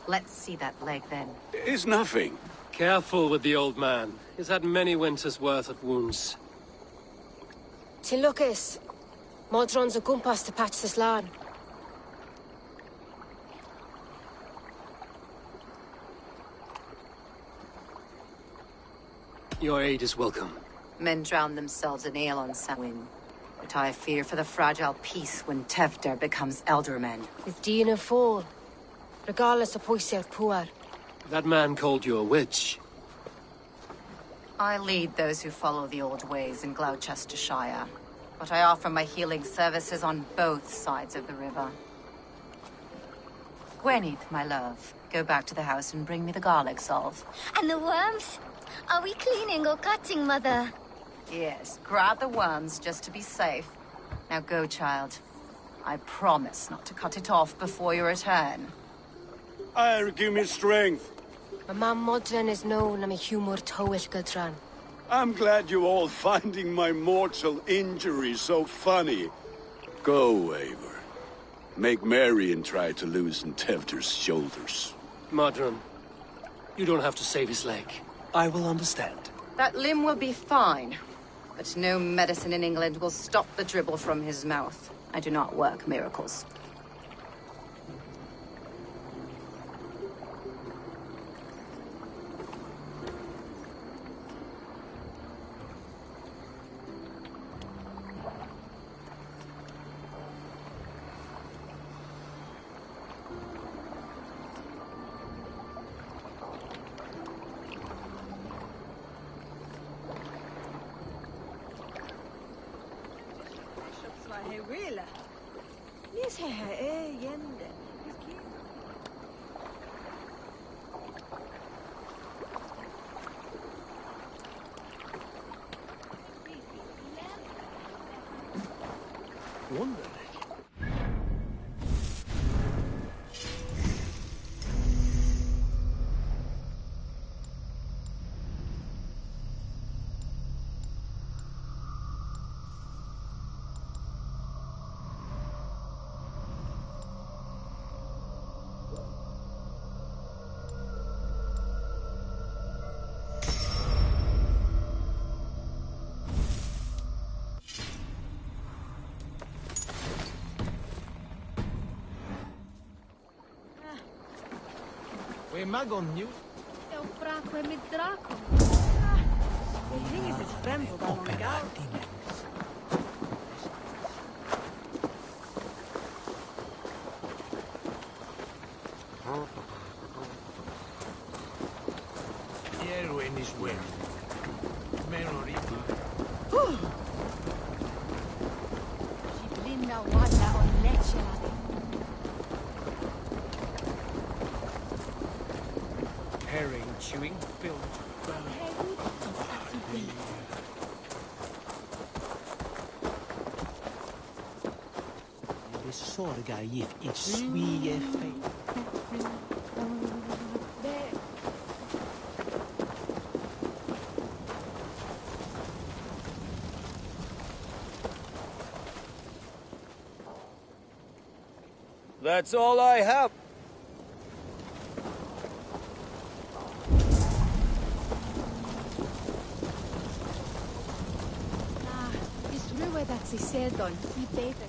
Let's see that leg, then. It's nothing. Careful with the old man. He's had many winters' worth of wounds. Till Lucas. Modron's a gumpas to patch this land. Your aid is welcome. Men drown themselves in ale on Samhain. But I fear for the fragile peace when Tevder becomes eldermen. With Dina fall. Regardless of poiser puar. That man called you a witch. I lead those who follow the old ways in Glowecestrescire. But I offer my healing services on both sides of the river. Gwenith, my love, go back to the house and bring me the garlic salve. And the worms? Are we cleaning or cutting, Mother? Yes, grab the worms just to be safe. Now go, child. I promise not to cut it off before your return. Give me strength. My mam Modron is known am a humor towish gudran. I'm glad you all finding my mortal injury so funny. Go, Eivor. Make merry and try to loosen Tevder's shoulders. Modron, you don't have to save his leg. I will understand. That limb will be fine. But no medicine in England will stop the dribble from his mouth. I do not work miracles. Hey, really? Nis he yende. Wonder. We magon new. Eu fraco mit Draco. The thing is, it's friends with our gal. Erwin is well. Memory. She blinda walla on lecture. Herring chewing film. Det sorgar gift ett swie That's all I have. Si sedon, si beter.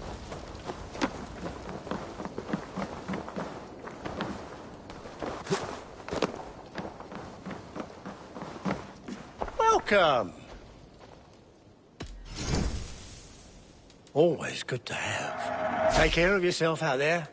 Welcome. Always good to have. Take care of yourself out there.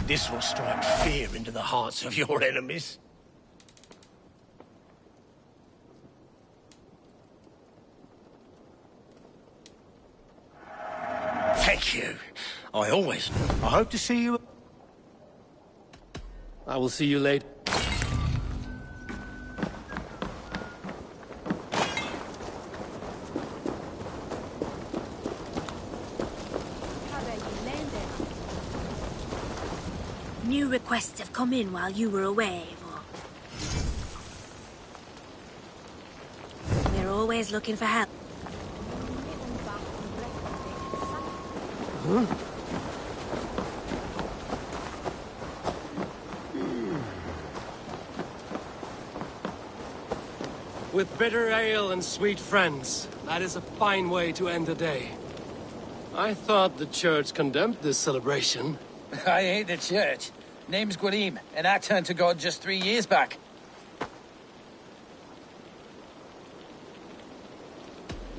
This will strike fear into the hearts of your enemies. Thank you. I hope to see you. I will see you later. New requests have come in while you were away, Eivor. We're always looking for help. Huh? With bitter ale and sweet friends, that is a fine way to end the day. I thought the church condemned this celebration. I hate the church. Name's Gwarim, and I turned to God just 3 years back.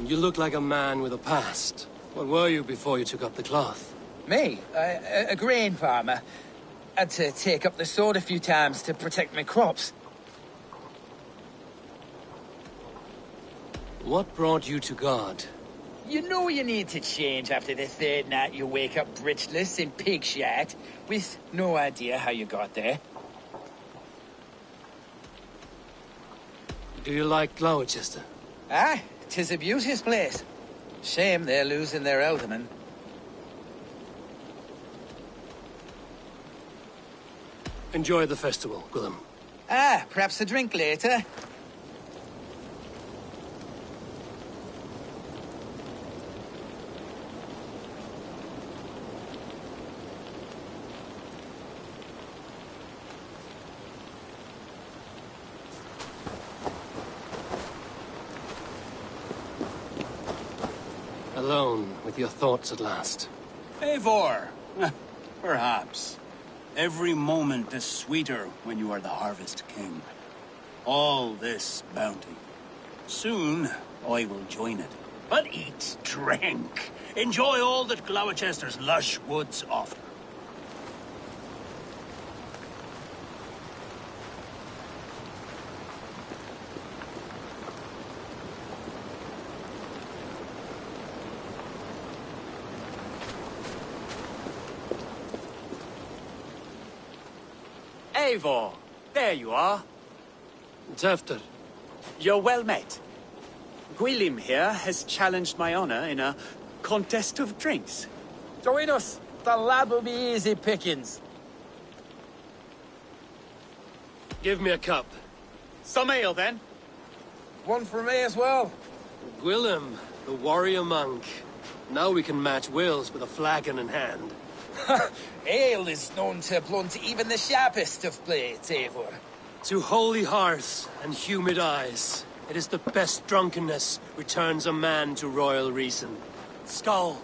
You look like a man with a past. What were you before you took up the cloth? Me? A grain farmer. Had to take up the sword a few times to protect my crops. What brought you to God? You know you need to change after the third night you wake up bridgeless in pig shit, with no idea how you got there. Do you like Glowecester? Ah, 'tis a beauteous place. Shame they're losing their alderman. Enjoy the festival, Gwilym. Ah, perhaps a drink later. Alone with your thoughts at last. Eivor, perhaps. Every moment is sweeter when you are the Harvest King. All this bounty. Soon, I will join it. but eat, drink. Enjoy all that Glowecester's lush woods offer. Eivor, there you are. Tefter. You're well met. Gwilym here has challenged my honor in a contest of drinks. Join us. The lad will be easy pickings. Give me a cup. Some ale, then. One for me as well. Gwilym, the warrior monk. Now we can match wills with a flagon in hand. Ale is known to blunt even the sharpest of blades, Eivor. To holy hearths and humid eyes, it is the best drunkenness returns a man to royal reason. Skull.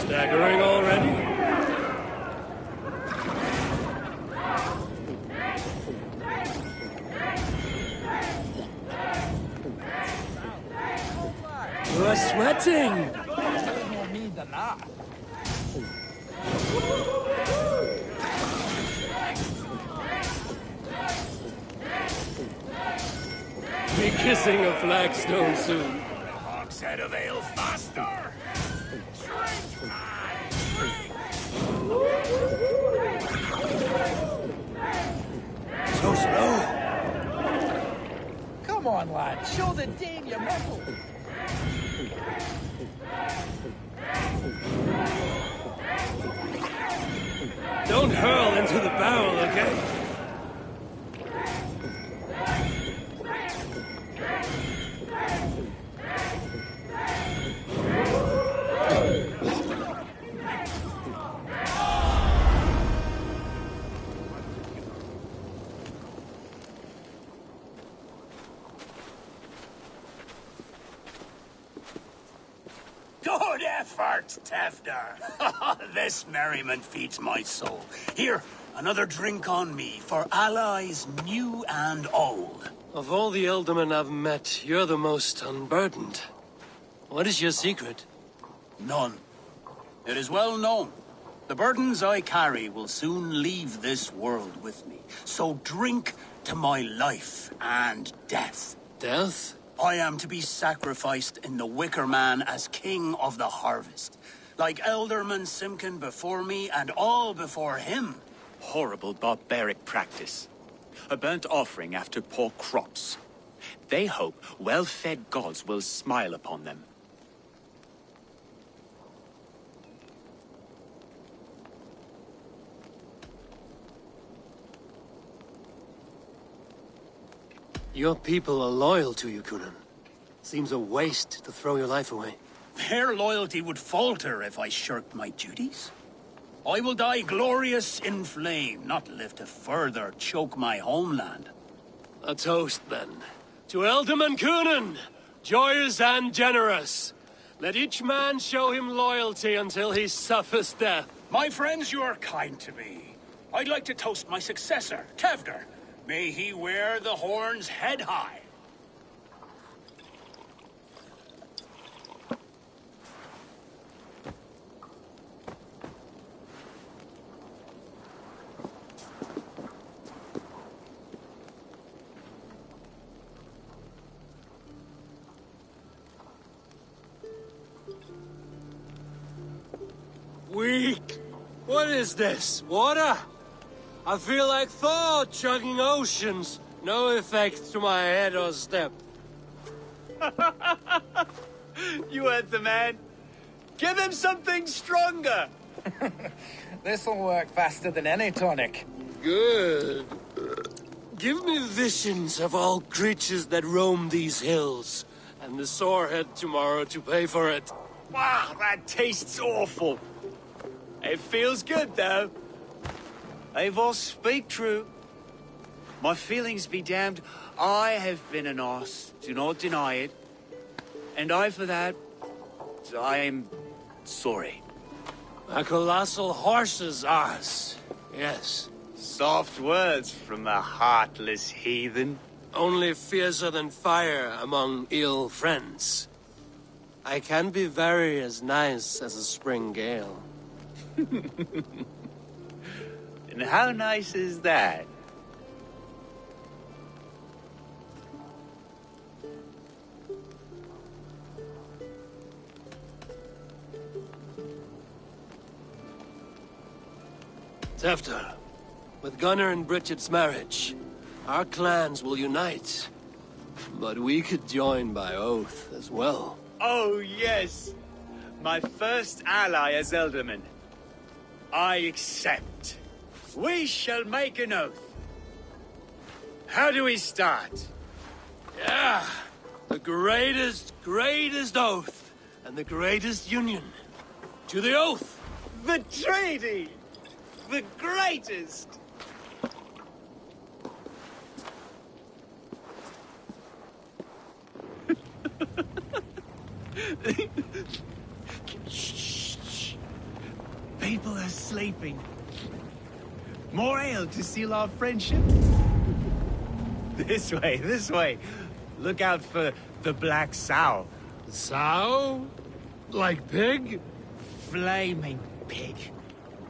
Staggering already? You are sweating! More me than that. Be kissing a flagstone soon. Hogshead of ale faster! Drink, man! So slow. Come on, lad. Show the dame your mettle. Don't hurl into the barrel, okay? Good effort, Tefter. This merriment feeds my soul. Here, another drink on me for allies new and old. Of all the ealdormen I've met, you're the most unburdened. What is your secret? None. It is well known. The burdens I carry will soon leave this world with me. So drink to my life and death. Death? I am to be sacrificed in the Wicker Man as king of the harvest. Like Elderman Simkin before me and all before him. Horrible barbaric practice. A burnt offering after poor crops. They hope well-fed gods will smile upon them. Your people are loyal to you, Gunnar. Seems a waste to throw your life away. Their loyalty would falter if I shirked my duties. I will die glorious in flame, not live to further choke my homeland. A toast, then. To Ealdorman Coonan, joyous and generous. Let each man show him loyalty until he suffers death. My friends, you are kind to me. I'd like to toast my successor, Tefter. May he wear the horns head high. Weak. What is this? Water? I feel like Thor chugging oceans. No effect to my head or step. You heard the man. Give him something stronger. This'll work faster than any tonic. Good. Give me visions of all creatures that roam these hills, and the sorehead tomorrow to pay for it. Wow, that tastes awful. It feels good, though. Eivor, speak true. My feelings be damned. I have been an ass, do not deny it. And I for that, I am sorry. A colossal horse's ass, yes. Soft words from a heartless heathen. Only fiercer than fire among ill friends. I can be very as nice as a spring gale. And how nice is that? Tefter, with Gunnar and Bridget's marriage, our clans will unite. But we could join by oath as well. Oh, yes. My first ally as Elderman. I accept. We shall make an oath. How do we start? Yeah, the greatest oath, and the greatest union. To the oath! The treaty! The greatest! Shh. People are sleeping. More ale to seal our friendship? This way. Look out for the black sow. Sow? Like pig? Flaming pig.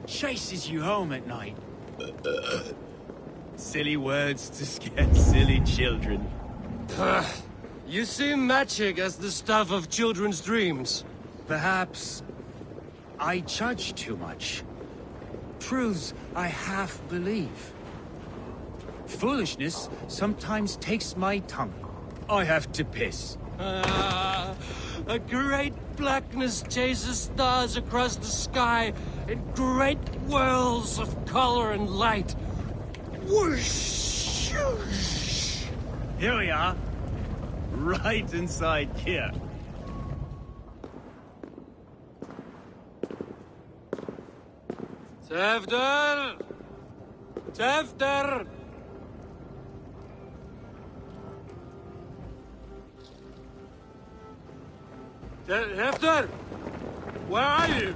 Chases you home at night. Silly words to scare silly children. You see magic as the stuff of children's dreams. Perhaps I judge too much. Truths I half believe. Foolishness sometimes takes my tongue. I have to piss. A great blackness chases stars across the sky in great whirls of color and light. Whoosh! Here we are. Right inside here. Tefter! Tefter! Tefter! Where are you?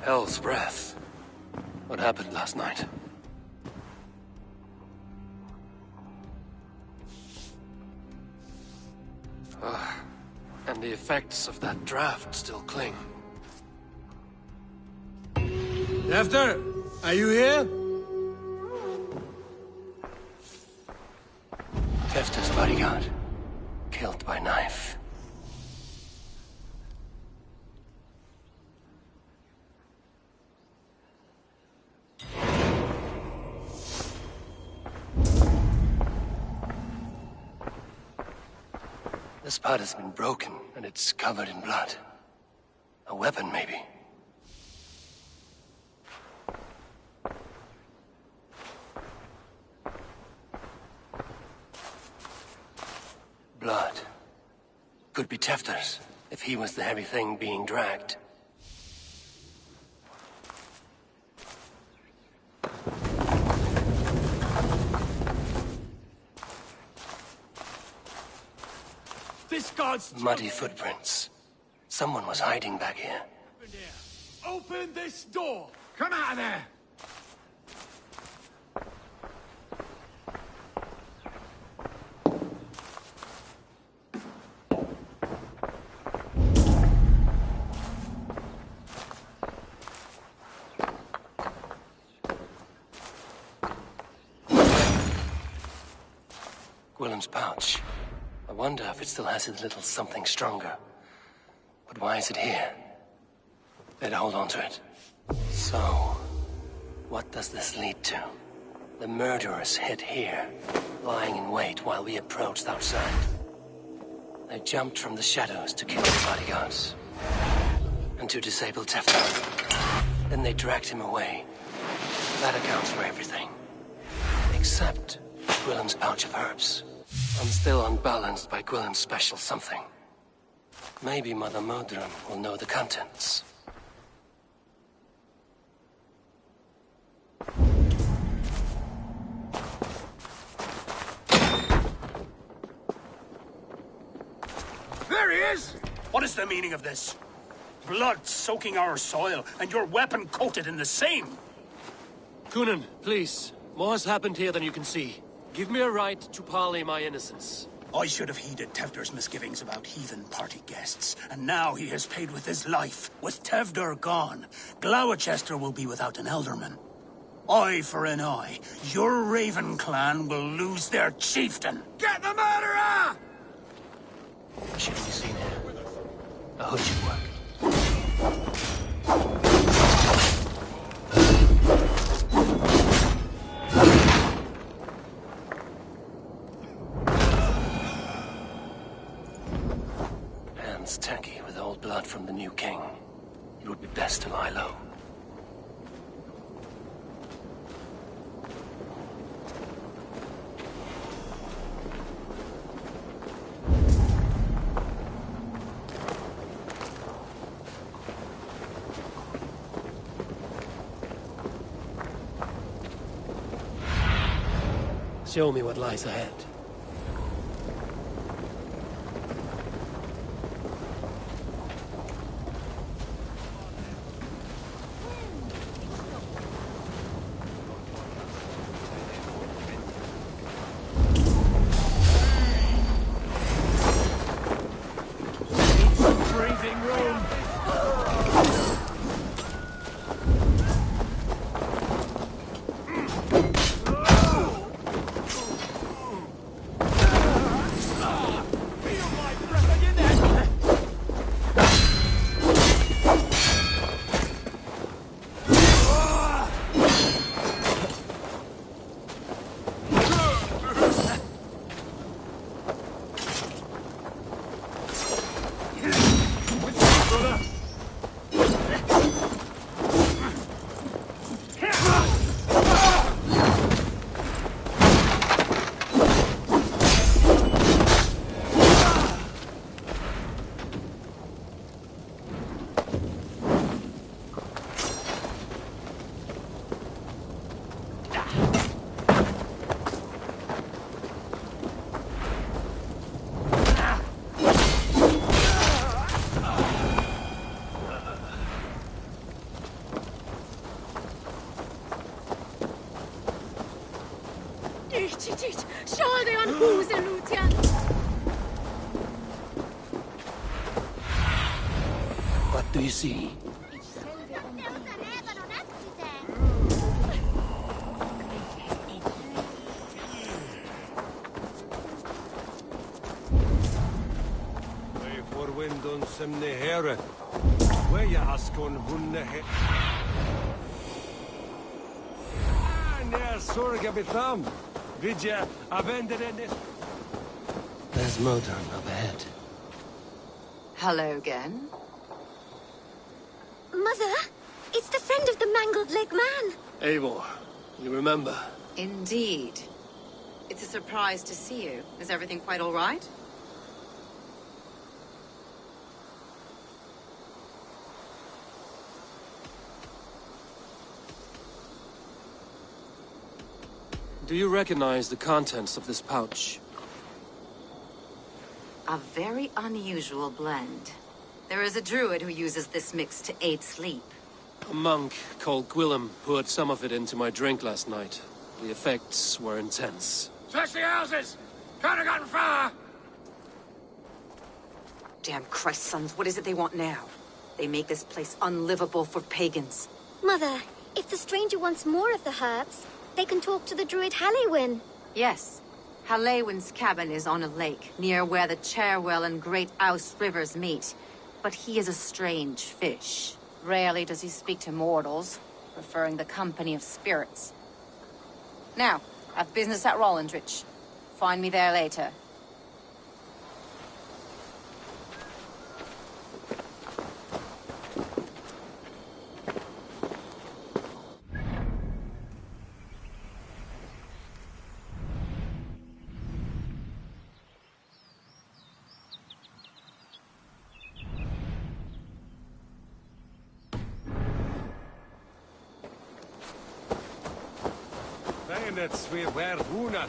Hell's breath. What happened last night? And the effects of that draft still cling. Tefter, are you here? Tefter's bodyguard. Killed by knife. This part has been broken, and it's covered in blood. A weapon, maybe. Blood. Could be Tefter's, if he was the heavy thing being dragged. This god's Muddy footprints. Someone was hiding back here. Open this door! Come out of there! Gwilym's pouch. I wonder if it still has its little something stronger. But why is it here? Better hold on to it. So, what does this lead to? The murderers hid here, lying in wait while we approached outside. They jumped from the shadows to kill the bodyguards. And to disable Tefter. Then they dragged him away. That accounts for everything. Except Gwilym's pouch of herbs. I'm still unbalanced by Gwilym's special something. Maybe Mother Modron will know the contents. There he is! What is the meaning of this? Blood soaking our soil, and your weapon coated in the same! Gunnar, please. More has happened here than you can see. Give me a right to parley my innocence. I should have heeded Tevder's misgivings about heathen party guests, and now he has paid with his life. With Tevder gone, Glowecester will be without an elderman. Eye for an eye, your Raven clan will lose their chieftain. Get the murderer! What should be seen here? A hood should work. Hands tacky with old blood from the new king. It would be best to lie low. Show me what lies ahead. What do you see? There's Modron up ahead. Hello again. Mother, it's the friend of the mangled leg man. Eivor, you remember? Indeed. It's a surprise to see you. Is everything quite all right? Do you recognize the contents of this pouch? A very unusual blend. There is a druid who uses this mix to aid sleep. A monk called Gwilym poured some of it into my drink last night. The effects were intense. Search the houses! Could have gotten far! Damn Christ, sons, what is it they want now? They make this place unlivable for pagans. Mother, if the stranger wants more of the herbs, they can talk to the druid Halliwyn. Yes, Halewin's cabin is on a lake, near where the Cherwell and Great Ouse rivers meet. But he is a strange fish. Rarely does he speak to mortals, preferring the company of spirits. Now, I've business at Rollindrich. Find me there later. That's where Gunnar.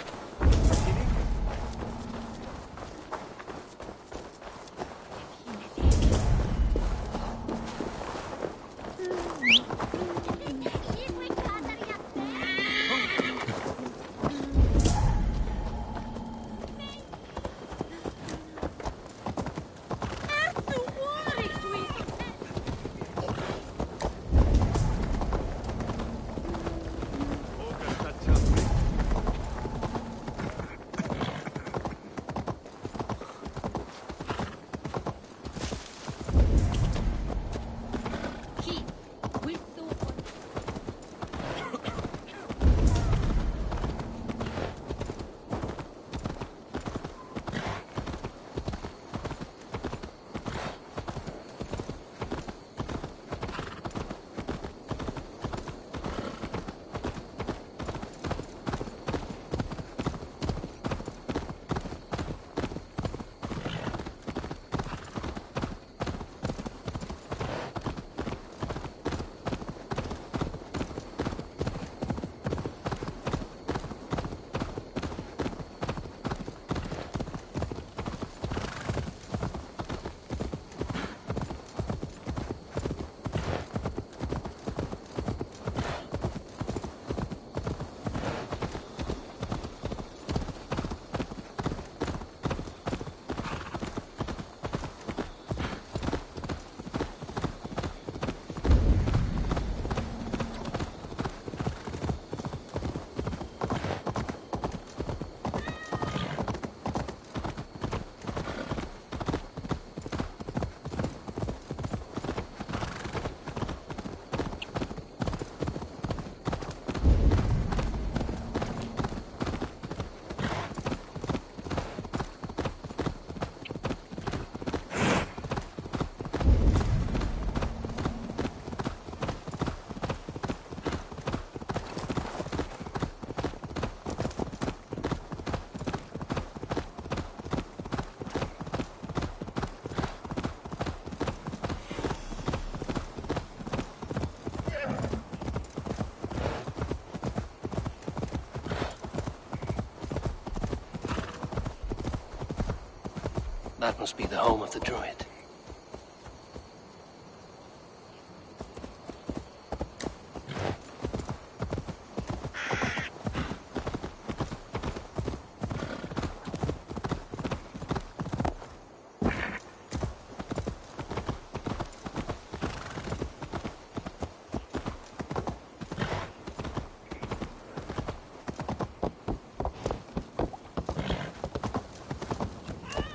That must be the home of the druid.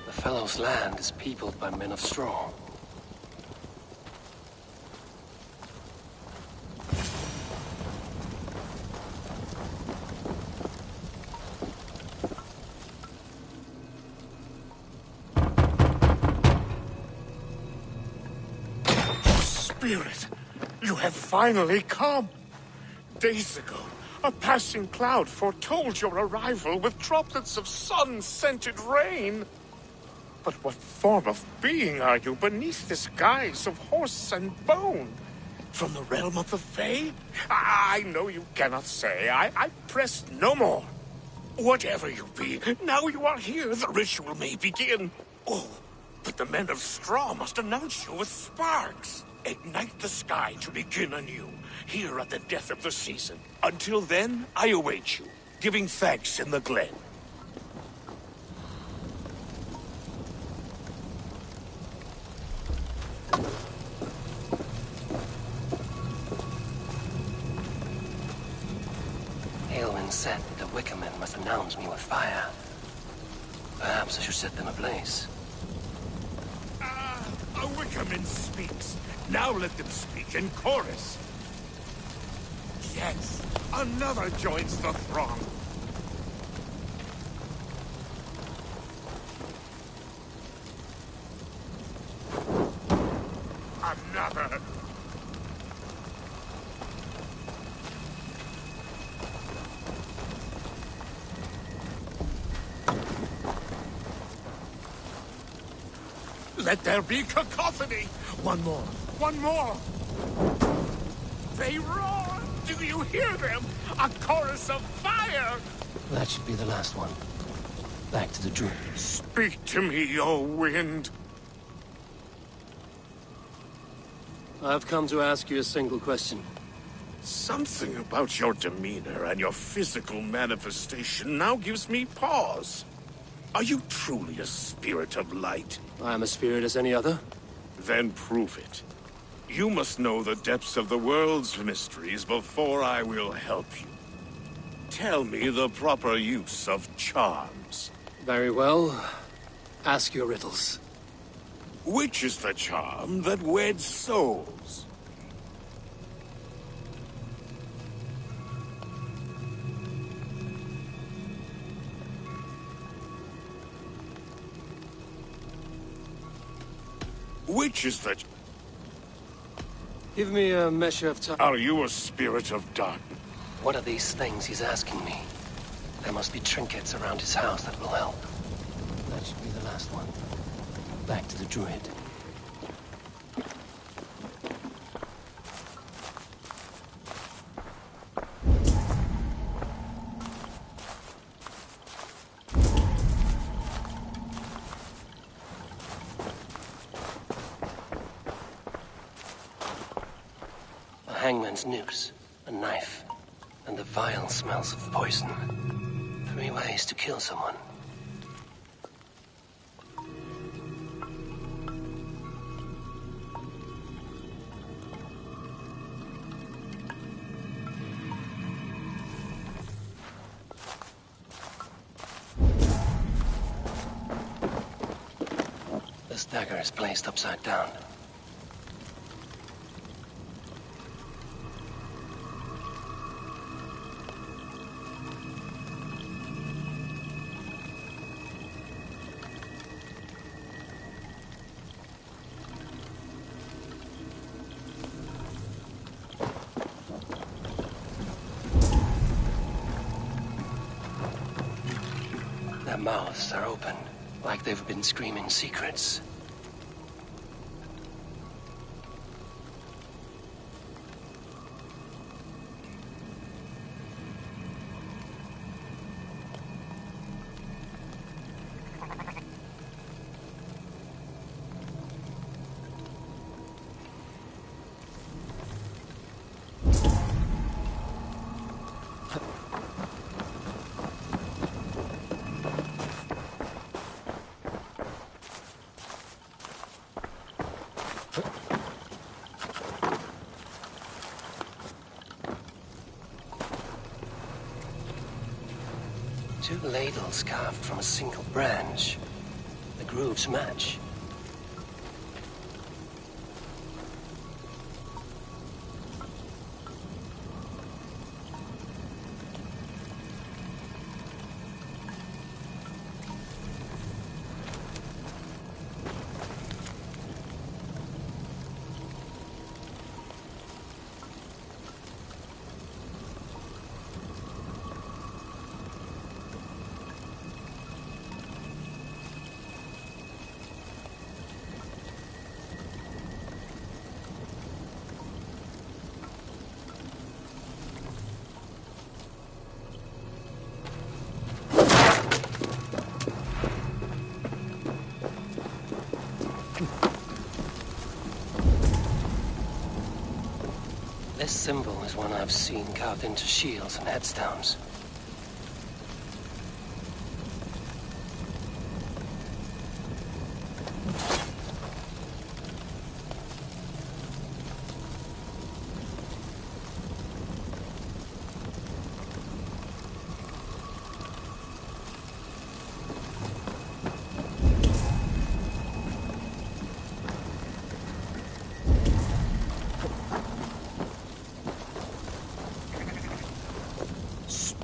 The fellow's land is peopled by men of straw. Spirit, you have finally come. Days ago, a passing cloud foretold your arrival with droplets of sun-scented rain. But what form of being are you beneath this guise of horse and bone? From the realm of the Fae? I know you cannot say. I press no more. Whatever you be, now you are here, the ritual may begin. Oh, but the men of straw must announce you with sparks. Ignite the sky to begin anew, here at the death of the season. Until then, I await you, giving thanks in the glen. Aelwyn said the Wicker men must announce me with fire. Perhaps I should set them ablaze. A Wickerman speaks. Now let them speak in chorus. Yes, another joins the throng. Another. Let there be cacophony! One more! One more! They roar! Do you hear them? A chorus of fire! That should be the last one. Back to the druid. Speak to me, O wind! I've come to ask you a single question. Something about your demeanor and your physical manifestation now gives me pause. Are you truly a spirit of light? I am a spirit as any other. Then prove it. You must know the depths of the world's mysteries before I will help you. Tell me the proper use of charms. Very well. Ask your riddles. Which is the charm that weds souls? Which is the... Give me a measure of time. Are you a spirit of darkness? What are these things he's asking me? There must be trinkets around his house that will help. That should be the last one. Back to the druid. A hangman's noose, a knife, and the vile smells of poison. 3 ways to kill someone. This dagger is placed upside down. Their mouths are open, like they've been screaming secrets. Two ladles carved from a single branch. The grooves match. This symbol is one I've seen carved into shields and headstones.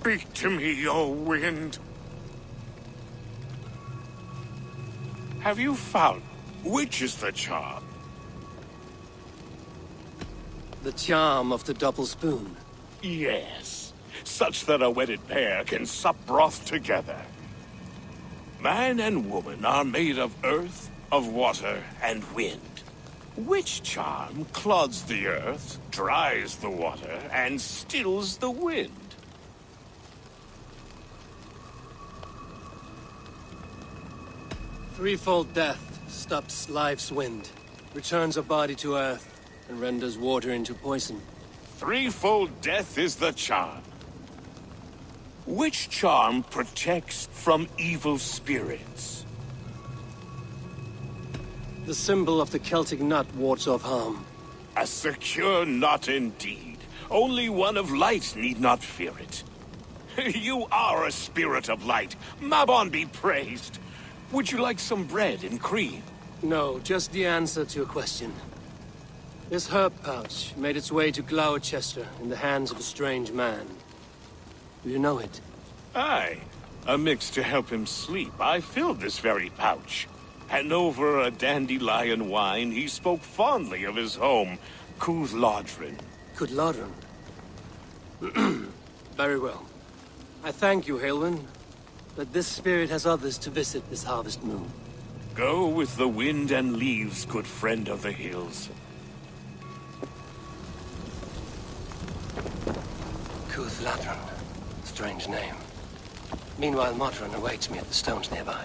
Speak to me, O wind. Have you found which is the charm? The charm of the double spoon. Yes, such that a wedded pair can sup broth together. Man and woman are made of earth, of water, and wind. Which charm clods the earth, dries the water, and stills the wind? Threefold death stops life's wind, returns a body to earth, and renders water into poison. Threefold death is the charm. Which charm protects from evil spirits? The symbol of the Celtic nut wards off harm. A secure knot indeed. Only one of light need not fear it. You are a spirit of light. Mabon be praised. Would you like some bread and cream? No, just the answer to a question. This herb pouch made its way to Glowecester in the hands of a strange man. Do you know it? Aye. A mix to help him sleep. I filled this very pouch. And over a dandelion wine, he spoke fondly of his home, Cúthládrin. Cúthládrin? Very well. I thank you, Haelwyn, but this spirit has others to visit this harvest moon. Go with the wind and leaves, good friend of the hills. Cúthládrin. Strange name. Meanwhile, Modron awaits me at the stones nearby.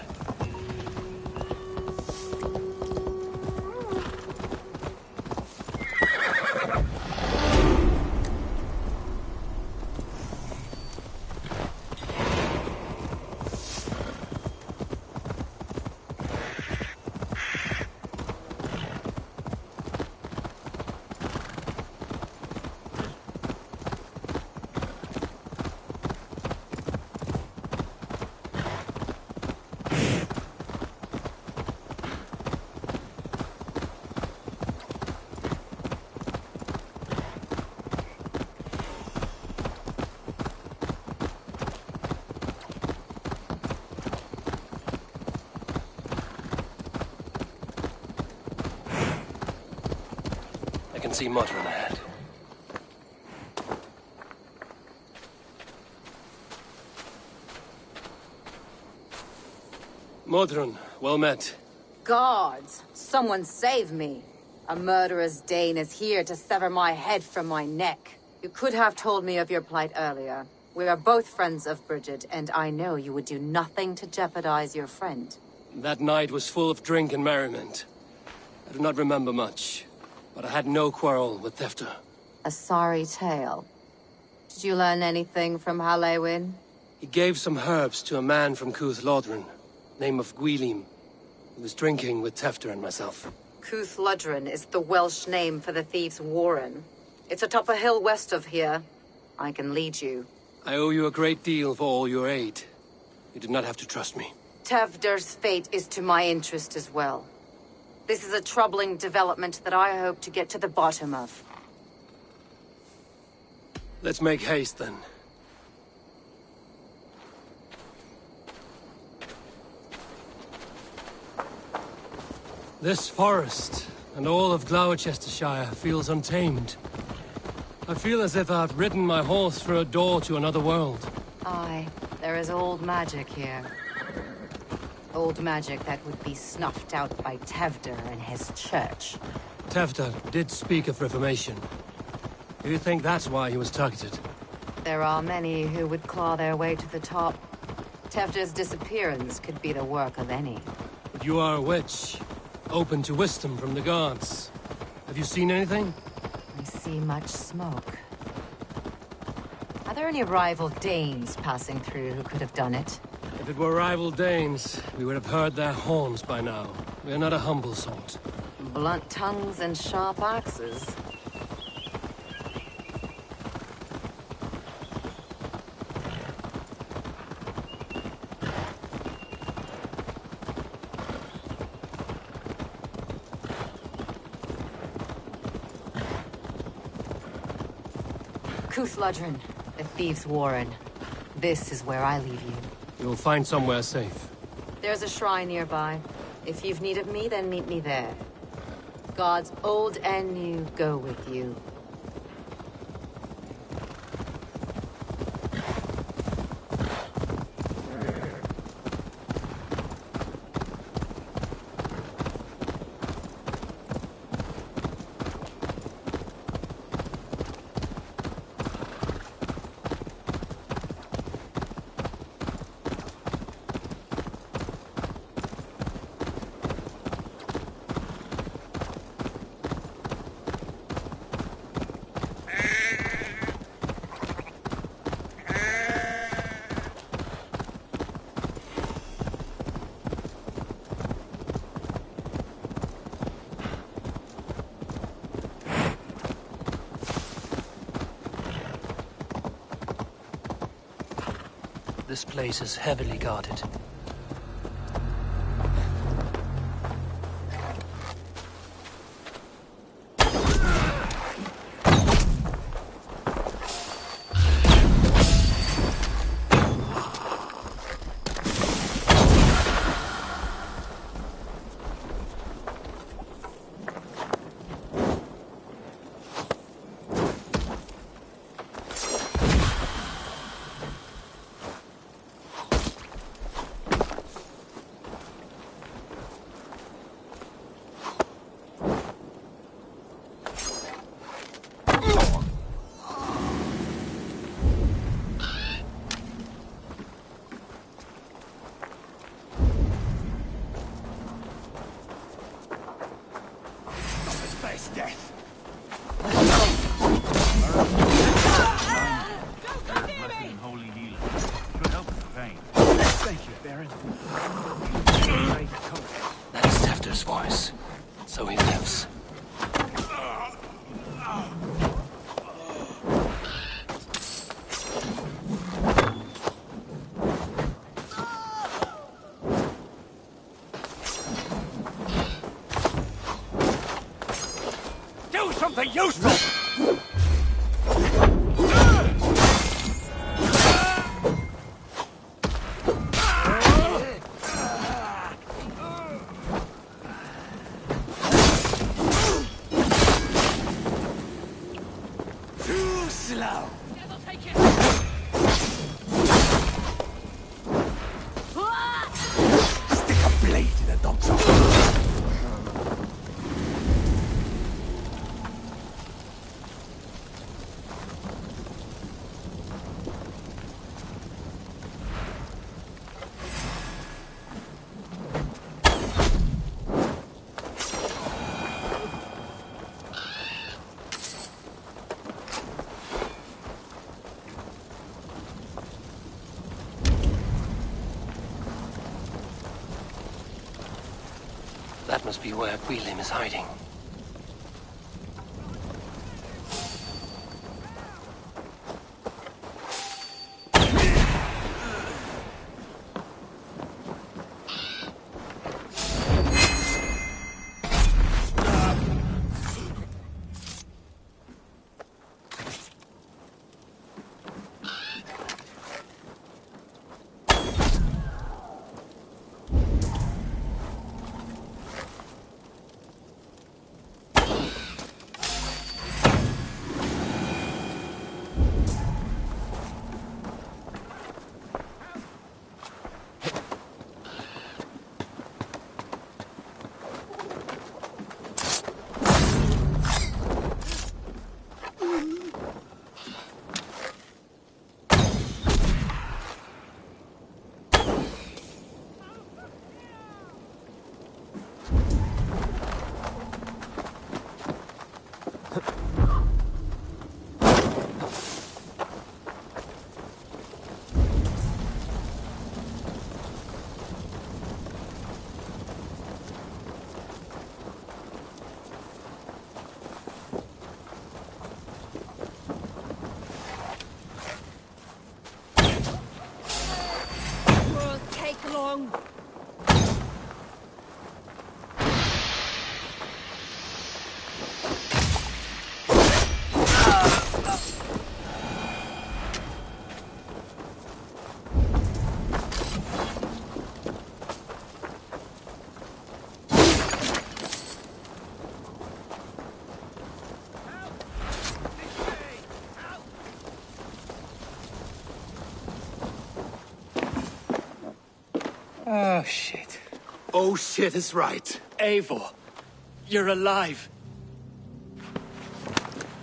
I can see Modron ahead. Modron, well met. Guards, someone save me. A murderous Dane is here to sever my head from my neck. You could have told me of your plight earlier. We are both friends of Bridget, and I know you would do nothing to jeopardize your friend. That night was full of drink and merriment. I do not remember much, but I had no quarrel with Thefter. A sorry tale. Did you learn anything from Haelwyn? He gave some herbs to a man from Cúthládrin, name of Gwylim. He was drinking with Tefter and myself. Cúthládrin is the Welsh name for the thieves' warren. It's atop a hill west of here. I can lead you. I owe you a great deal for all your aid. You did not have to trust me. Tefder's fate is to my interest as well. This is a troubling development that I hope to get to the bottom of. Let's make haste, then. This forest, and all of Glowecestrescire, feels untamed. I feel as if I've ridden my horse through a door to another world. Aye, there is old magic here. Old magic that would be snuffed out by Tefder and his church. Tefter did speak of reformation. Do you think that's why he was targeted? There are many who would claw their way to the top. Tefder's disappearance could be the work of any. But you are a witch, open to wisdom from the gods. Have you seen anything? I see much smoke. Are there any rival Danes passing through who could have done it? If it were rival Danes, we would have heard their horns by now. We are not a humble sort. Blunt tongues and sharp axes. Cúthládrin, the thieves' warren. This is where I leave you. You'll find somewhere safe. There's a shrine nearby. If you've need of me, then meet me there. Gods old and new go with you. This place is heavily guarded. That is Tefter's voice. So he lives. Do something useful! That must be where Gwilym is hiding. Oh, shit. Oh, shit is right. Eivor, you're alive.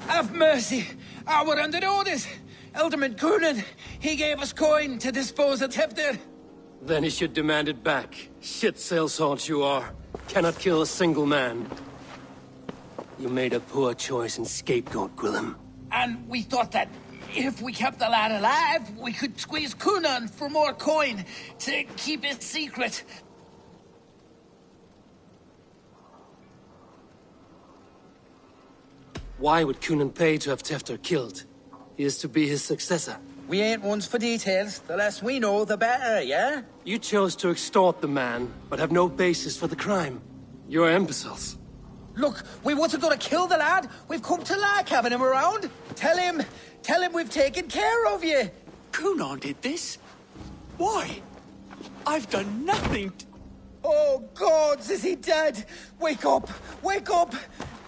Have mercy! We're under orders! Alderman Coonan, he gave us coin to dispose of Tefter. Then he should demand it back. Shit sellsalt you are. Cannot kill a single man. You made a poor choice in scapegoat, Gwillem. And we thought that if we kept the lad alive, we could squeeze Coonan for more coin to keep it secret. Why would Coonan pay to have Tefter killed? He is to be his successor. We ain't ones for details. The less we know, the better, yeah? You chose to extort the man, but have no basis for the crime. You're imbeciles. Look, we wasn't gonna kill the lad. We've come to like having him around. Tell him we've taken care of you. Coonan did this? Why? I've done nothing. Oh, gods, is he dead? Wake up! Wake up!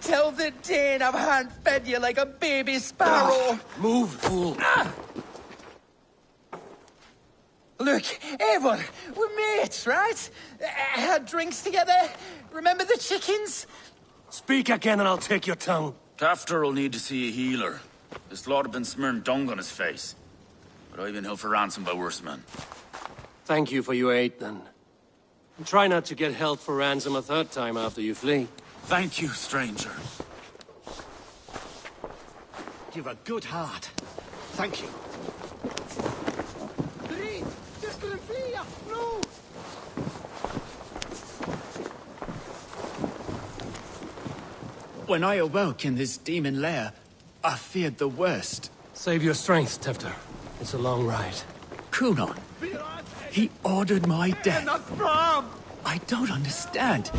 Tell the Dane I've hand-fed you like a baby sparrow. Move, fool. Look, Eivor, we're mates, right? Had drinks together. Remember the chickens? Speak again and I'll take your tongue. Tafter will need to see a healer. This lot have been smearing dung on his face. But I've been held for ransom by worse men. Thank you for your aid, then. And try not to get held for ransom a third time after you flee. Thank you, stranger. You've a good heart. Thank you. No! When I awoke in this demon lair, I feared the worst. Save your strength, Tefter. It's a long ride. Coonan. He ordered my death. I don't understand.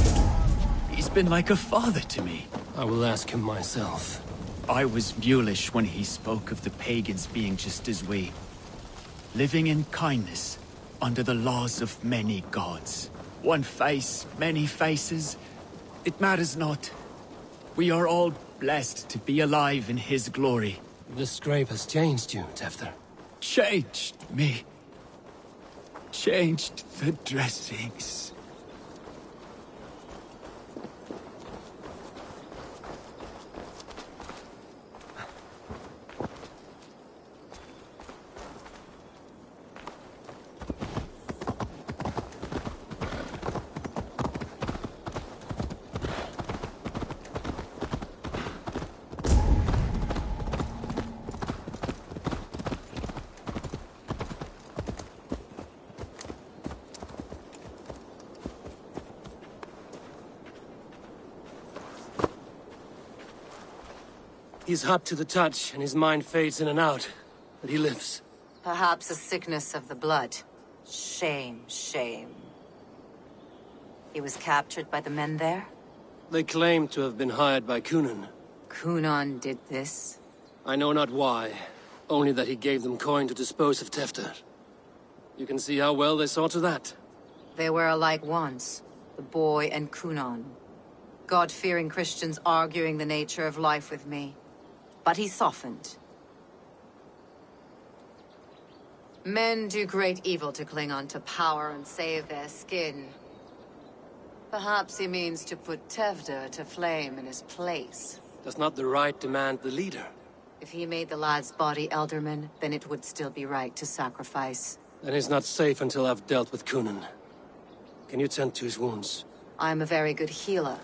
He's been like a father to me. I will ask him myself. I was mulish when he spoke of the pagans being just as we. Living in kindness, under the laws of many gods. One face, many faces. It matters not. We are all blessed to be alive in his glory. The scrape has changed you, Tefter. Changed me. Changed the dressings. He's hot to the touch, and his mind fades in and out. But he lives. Perhaps a sickness of the blood. Shame, shame. He was captured by the men there? They claim to have been hired by Coonan. Coonan did this? I know not why. Only that he gave them coin to dispose of Tefter. You can see how well they saw to that. They were alike once, the boy and Coonan. God-fearing Christians arguing the nature of life with me. But he softened. Men do great evil to cling on to power and save their skin. Perhaps he means to put Tefter to flame in his place. Does not the right demand the leader? If he made the lad's body Elderman, then it would still be right to sacrifice. Then he's not safe until I've dealt with Coonan. Can you tend to his wounds? I'm a very good healer.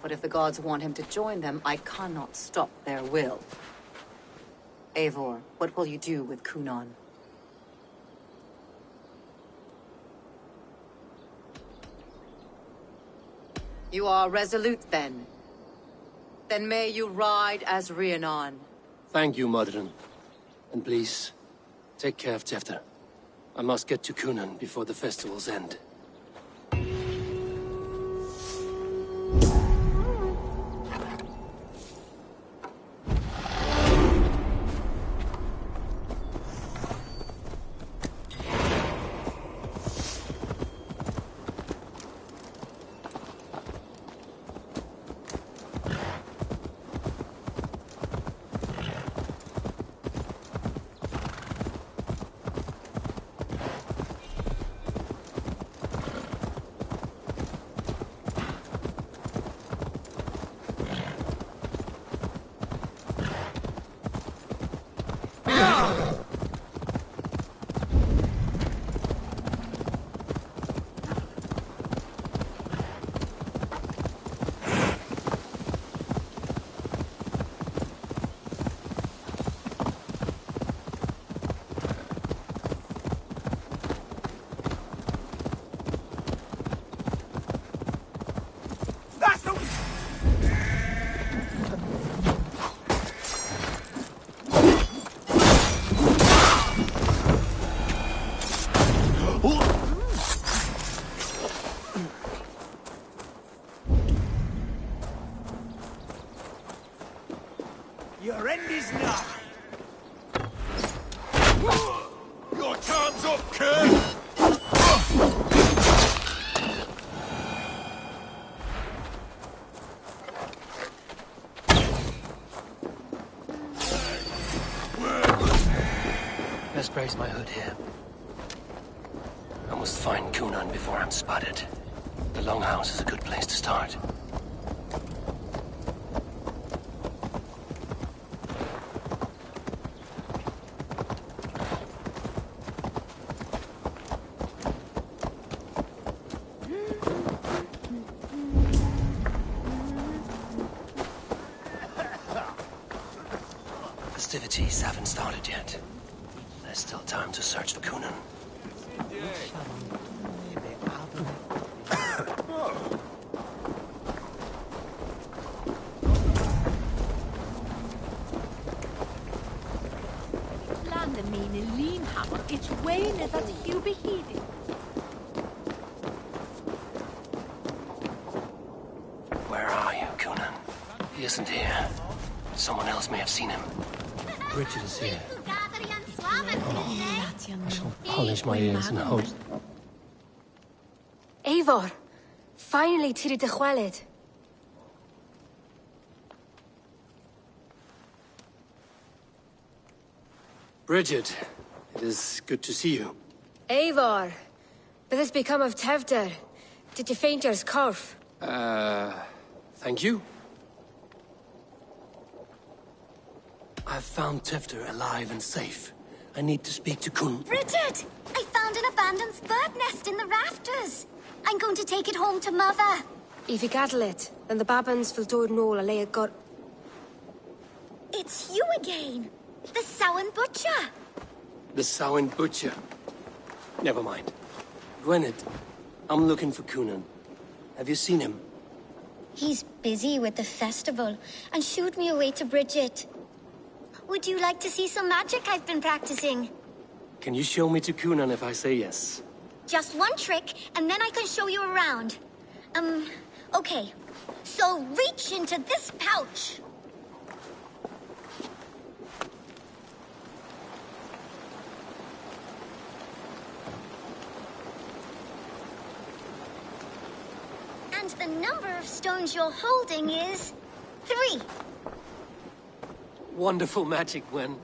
But if the gods want him to join them, I cannot stop their will. Eivor, what will you do with Coonan? You are resolute, then? Then may you ride as Rhiannon. Thank you, Modern. And please, take care of Tefter. I must get to Coonan before the festival's end. Your end is nigh. Your time's up, kid! Best brace my hood here. I must find Gunnar before I'm spotted. The Longhouse is a good place to start. Festivities haven't started yet. There's still time to search for Gunnar. Landen mine linhammer, it's way that you be heeding. Where are you, Gunnar? He isn't here. Someone else may have seen him. Bridget is here. I shall polish my ears and hope. Eivor, finally tiri dy chwaled. Bridget, it is good to see you. Eivor, but has become of Tevder. Did you faint your scarf? Thank you. I've found Tefter alive and safe. I need to speak to Kun. Bridget! I found an abandoned bird nest in the rafters. I'm going to take it home to Mother. If you cattle it, then the babans will do no a lay a god. It's you again. The Samhain Butcher. The Samhain Butcher. Never mind. Gwynedd, I'm looking for Gunnar. Have you seen him? He's busy with the festival and shooed me away to Bridget. Would you like to see some magic I've been practicing? Can you show me to Gunnar if I say yes? Just one trick, and then I can show you around. Okay. So reach into this pouch. And the number of stones you're holding is 3. Wonderful magic, Gwen.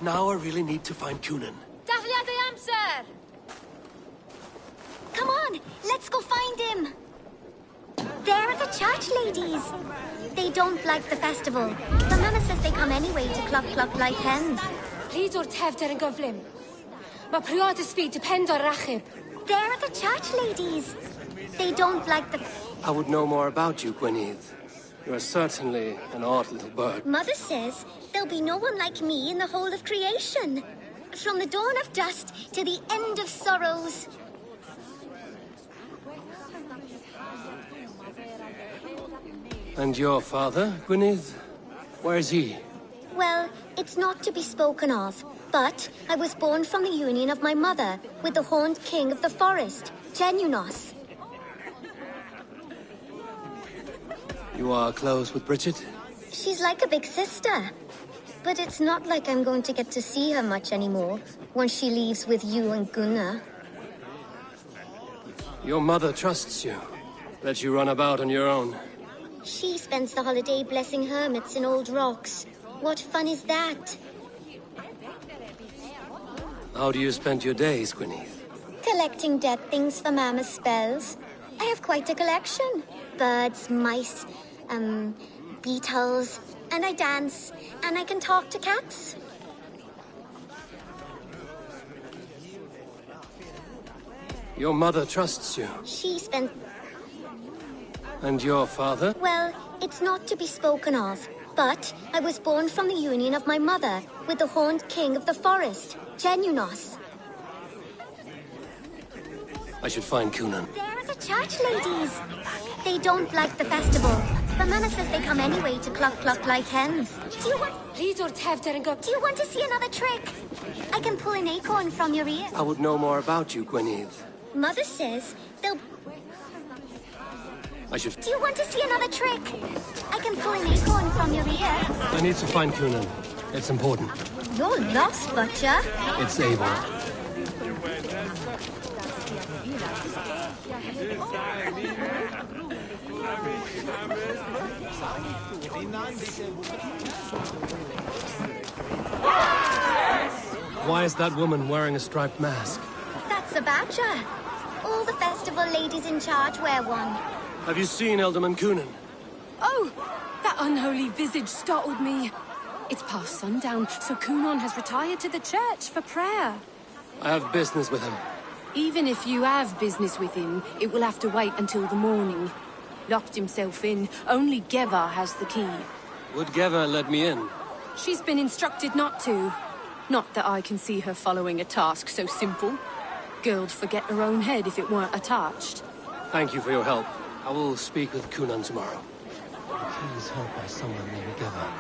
Now I really need to find Gunnar. Dafliad the amser! Come on, let's go find him. There are the church ladies. They don't like the festival. The mama says they come anyway to cluck like hens. Please o'r Tevder yn gyflym. Mae priod y speed depend o'r rachib. There are the church ladies. They don't like the... I would know more about you, Gwynedd. You are certainly an odd little bird. Mother says there'll be no one like me in the whole of creation. From the dawn of dust to the end of sorrows. And your father, Gwynedd? Where is he? Well, it's not to be spoken of, but I was born from the union of my mother with the horned king of the forest, Genunos. You are close with Bridget? She's like a big sister. But it's not like I'm going to get to see her much anymore once she leaves with you and Gunnar. Your mother trusts you. Lets you run about on your own. She spends the holiday blessing hermits in old rocks. What fun is that? How do you spend your days, Gwynedd? Collecting dead things for Mama's spells. I have quite a collection. Birds, mice, beetles, and I dance, and I can talk to cats. Your mother trusts you. She spends... And your father? Well, it's not to be spoken of, but I was born from the union of my mother with the horned king of the forest, Genunos. I should find Gunnar. There are the church ladies. They don't like the festival. But Mama says they come anyway to cluck like hens. Do you want... Do you want to see another trick? I can pull an acorn from your ear. I would know more about you, Gwynedd. Mother says they'll... I should... Do you want to see another trick? I can pull an acorn from your ear. I need to find Gunnar. It's important. You're lost, Butcher. It's Abel. Why is that woman wearing a striped mask? That's a badger. All the festival ladies in charge wear one. Have you seen Alderman Gunnar? Oh, that unholy visage startled me. It's past sundown, so Kunon has retired to the church for prayer. I have business with him. Even if you have business with him, it will have to wait until the morning. Locked himself in. Only Geva has the key. Would Geva let me in? She's been instructed not to. Not that I can see her following a task so simple. Girl'd forget her own head if it weren't attached. Thank you for your help. I will speak with Kunan tomorrow. The key is held by someone named Geva.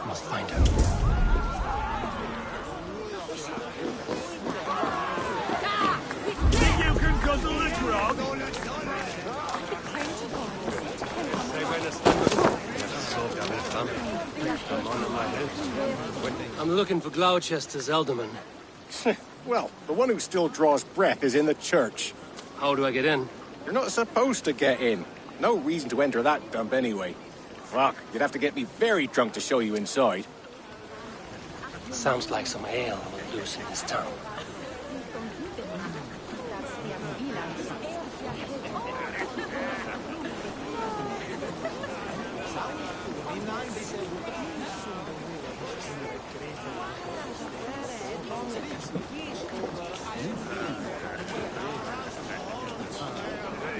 I must find her. Think you can guzzle the grog? I'm looking for Gloucester's alderman. Well, the one who still draws breath is in the church. How do I get in? You're not supposed to get in. No reason to enter that dump anyway. Fuck, you'd have to get me very drunk to show you inside. Sounds like some ale will loosen his tongue.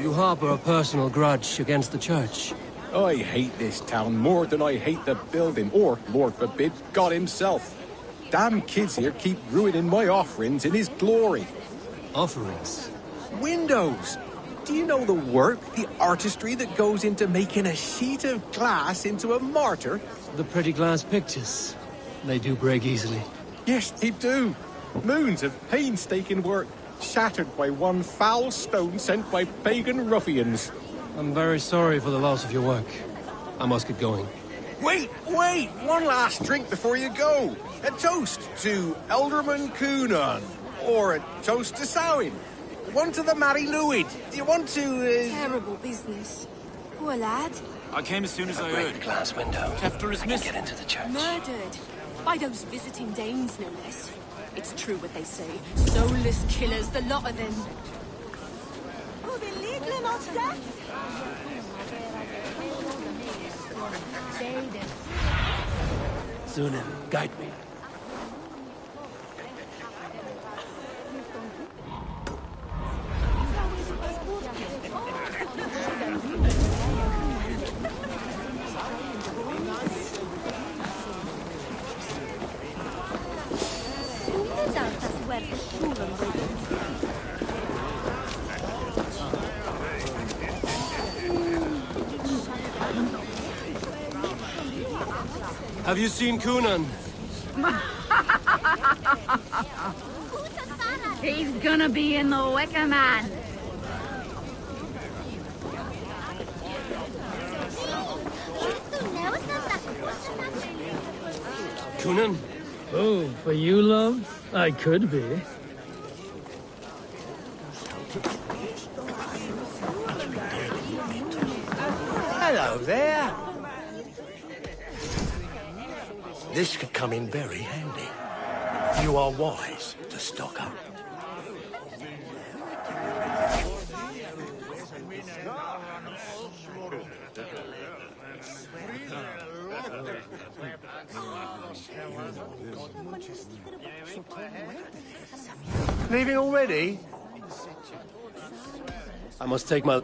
You harbor a personal grudge against the church. I hate this town more than I hate the building, or, Lord forbid, God himself. Damn kids here keep ruining my offerings in his glory. Offerings? Windows! Do you know the work, the artistry that goes into making a sheet of glass into a martyr? The pretty glass pictures. They do break easily. Yes, they do. Moons of painstaking work, shattered by one foul stone sent by pagan ruffians. I'm very sorry for the loss of your work. I must get going. Wait! One last drink before you go. A toast to Alderman Kunan. Or a toast to Samhain. One to the Mary Lwyd. Do you want to, Terrible business. Poor lad. I came as soon as I break heard. the glass window. After his miss. Get into the church. Murdered. By those visiting dames, no less. It's true what they say. Soulless killers, the lot of them. Zunin, guide me. Have you seen Kunan? He's gonna be in the Wicker Man. Kunan? Oh, for you, love? I could be. Hello there. This could come in very handy. You are wise to stock up. Leaving already? I must take my...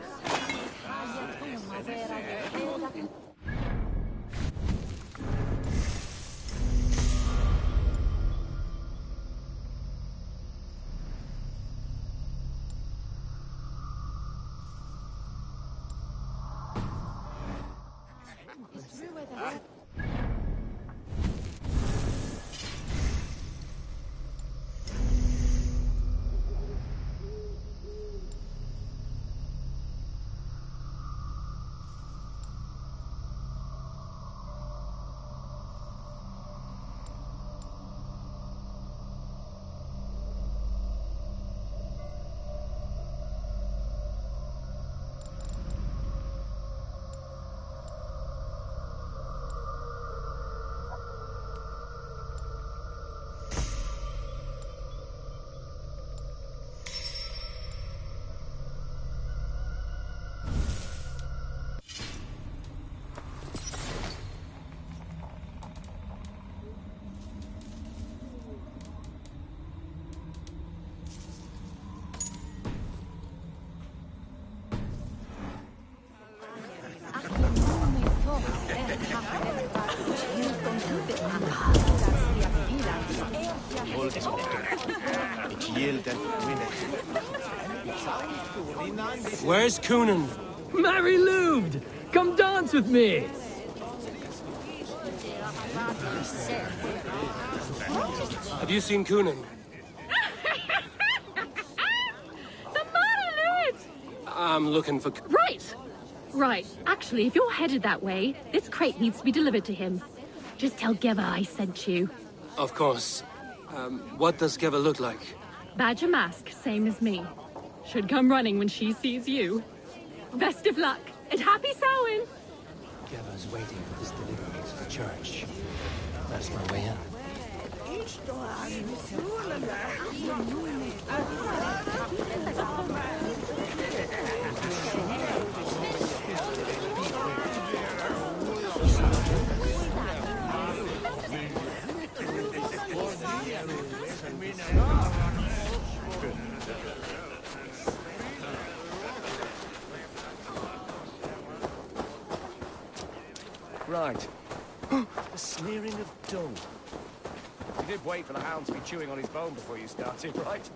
Where's Coonan? Mary Lubed! Come dance with me! Have you seen Coonan? I'm looking for... Right! Right. Actually, if you're headed that way, this crate needs to be delivered to him. Just tell Geva I sent you. Of course. What does Geva look like? Badger mask, same as me. Should come running when she sees you. Best of luck, and happy Samhain! Geva's waiting for this delivery to the church. That's my way in. Right. The smearing of dung. You did wait for the hound to be chewing on his bone before you started, right?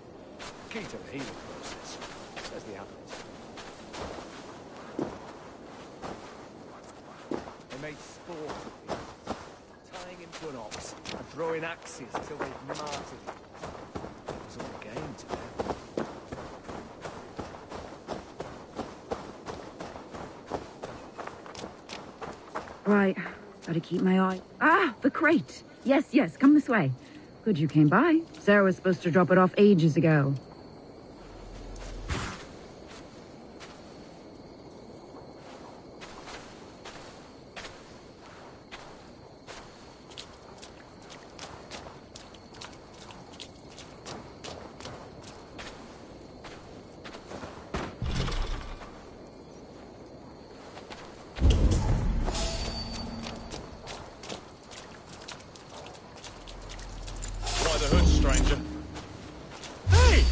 Key to the healing process. Says the apples. They made sport of him, tying him to an ox and throwing axes till they'd martyred him. It was all a game to them. Right. Gotta keep my eye... Ah! The crate! Yes, yes, come this way. Good you came by. Sarah was supposed to drop it off ages ago. Stranger. Hey!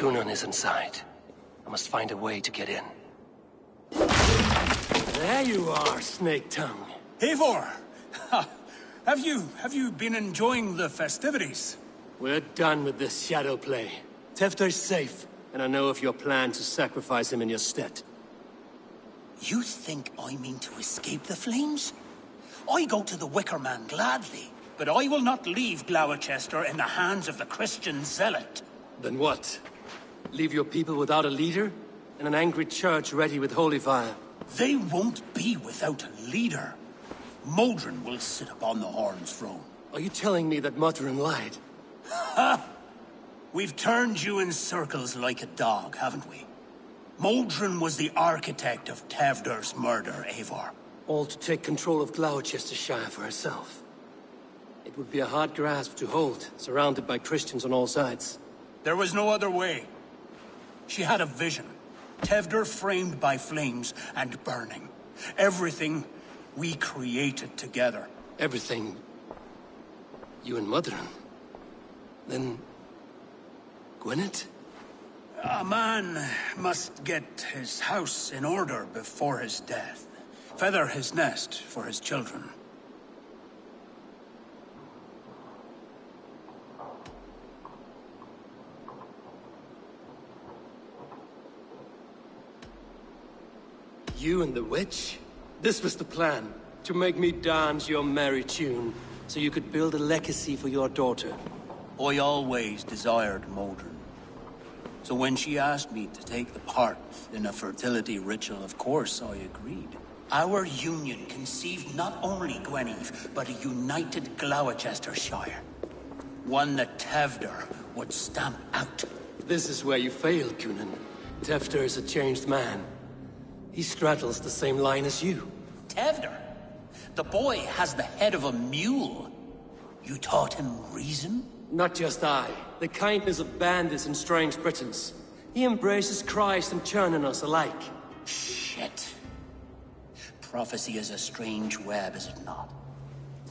Gunnar is inside. I must find a way to get in. There you are, Snake Tongue. Eivor! Have you been enjoying the festivities? We're done with this shadow play. Tefter's safe, and I know of your plan to sacrifice him in your stead. You think I mean to escape the flames? I go to the Wicker Man gladly, but I will not leave Glowecester in the hands of the Christian zealot. Then what? Leave your people without a leader? And an angry church ready with holy fire? They won't be without a leader. Modron will sit upon the Horn's throne. Are you telling me that Modron lied? Ha! We've turned you in circles like a dog, haven't we? Modron was the architect of Tevder's murder, Eivor. All to take control of Glowecestrescire for herself. It would be a hard grasp to hold, surrounded by Christians on all sides. There was no other way. She had a vision. Tevder framed by flames and burning. Everything we created together. Everything? You and Modron? Then... Gwyneth? A man must get his house in order before his death. Feather his nest for his children. You and the witch? This was the plan. To make me dance your merry tune, so you could build a legacy for your daughter. I always desired Modron. So when she asked me to take the part in a fertility ritual, of course I agreed. Our union conceived not only Gweneve, but a united Glowecestrescire. One that Tevder would stamp out. This is where you failed, Coonan. Tefter is a changed man. He straddles the same line as you. Tevder? The boy has the head of a mule. You taught him reason? Not just I. The kindness of bandits and strange Britons. He embraces Christ and churning us alike. Shit. Prophecy is a strange web, is it not?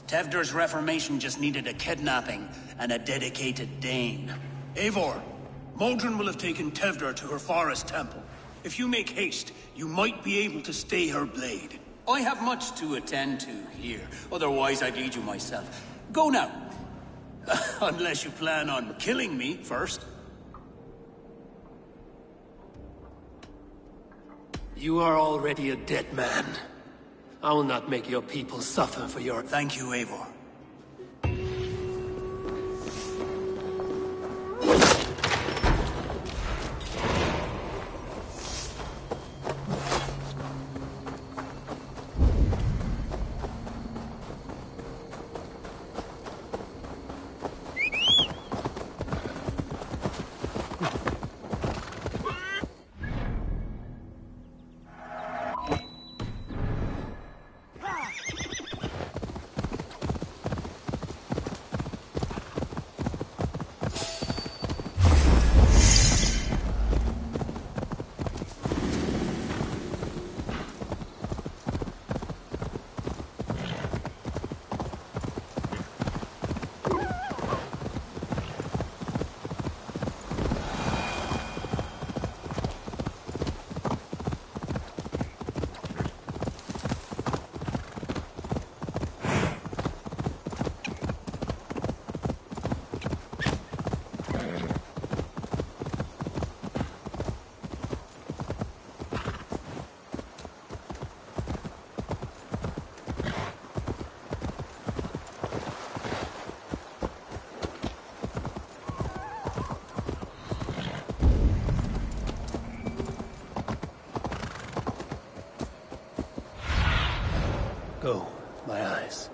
Tevder's reformation just needed a kidnapping and a dedicated Dane. Eivor, Modron will have taken Tevder to her forest temple. If you make haste, you might be able to stay her blade. I have much to attend to here, otherwise I'd lead you myself. Go now. Unless you plan on killing me first. You are already a dead man. I will not make your people suffer for your... Thank you, Eivor. Go, my eyes.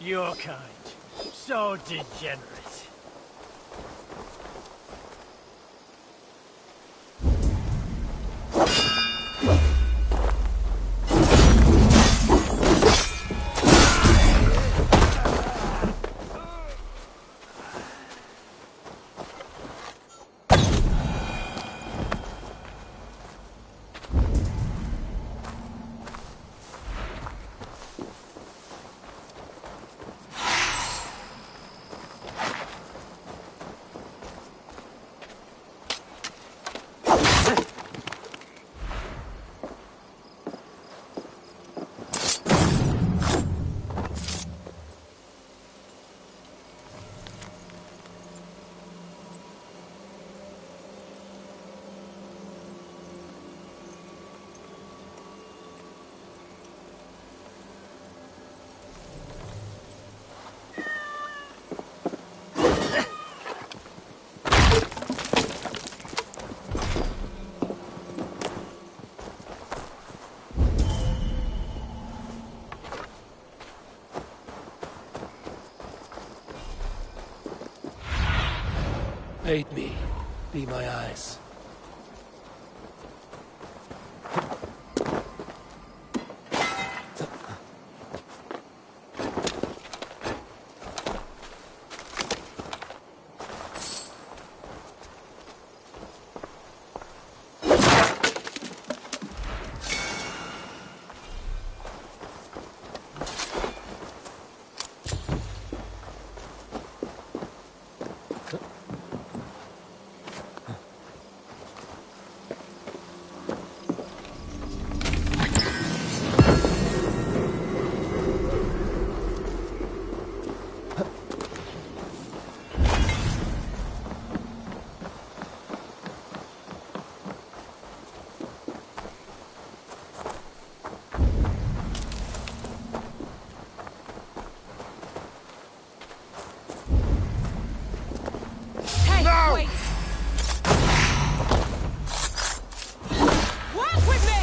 You're kind. So degenerate. Aid me. Be my eyes. Wait! Work with me!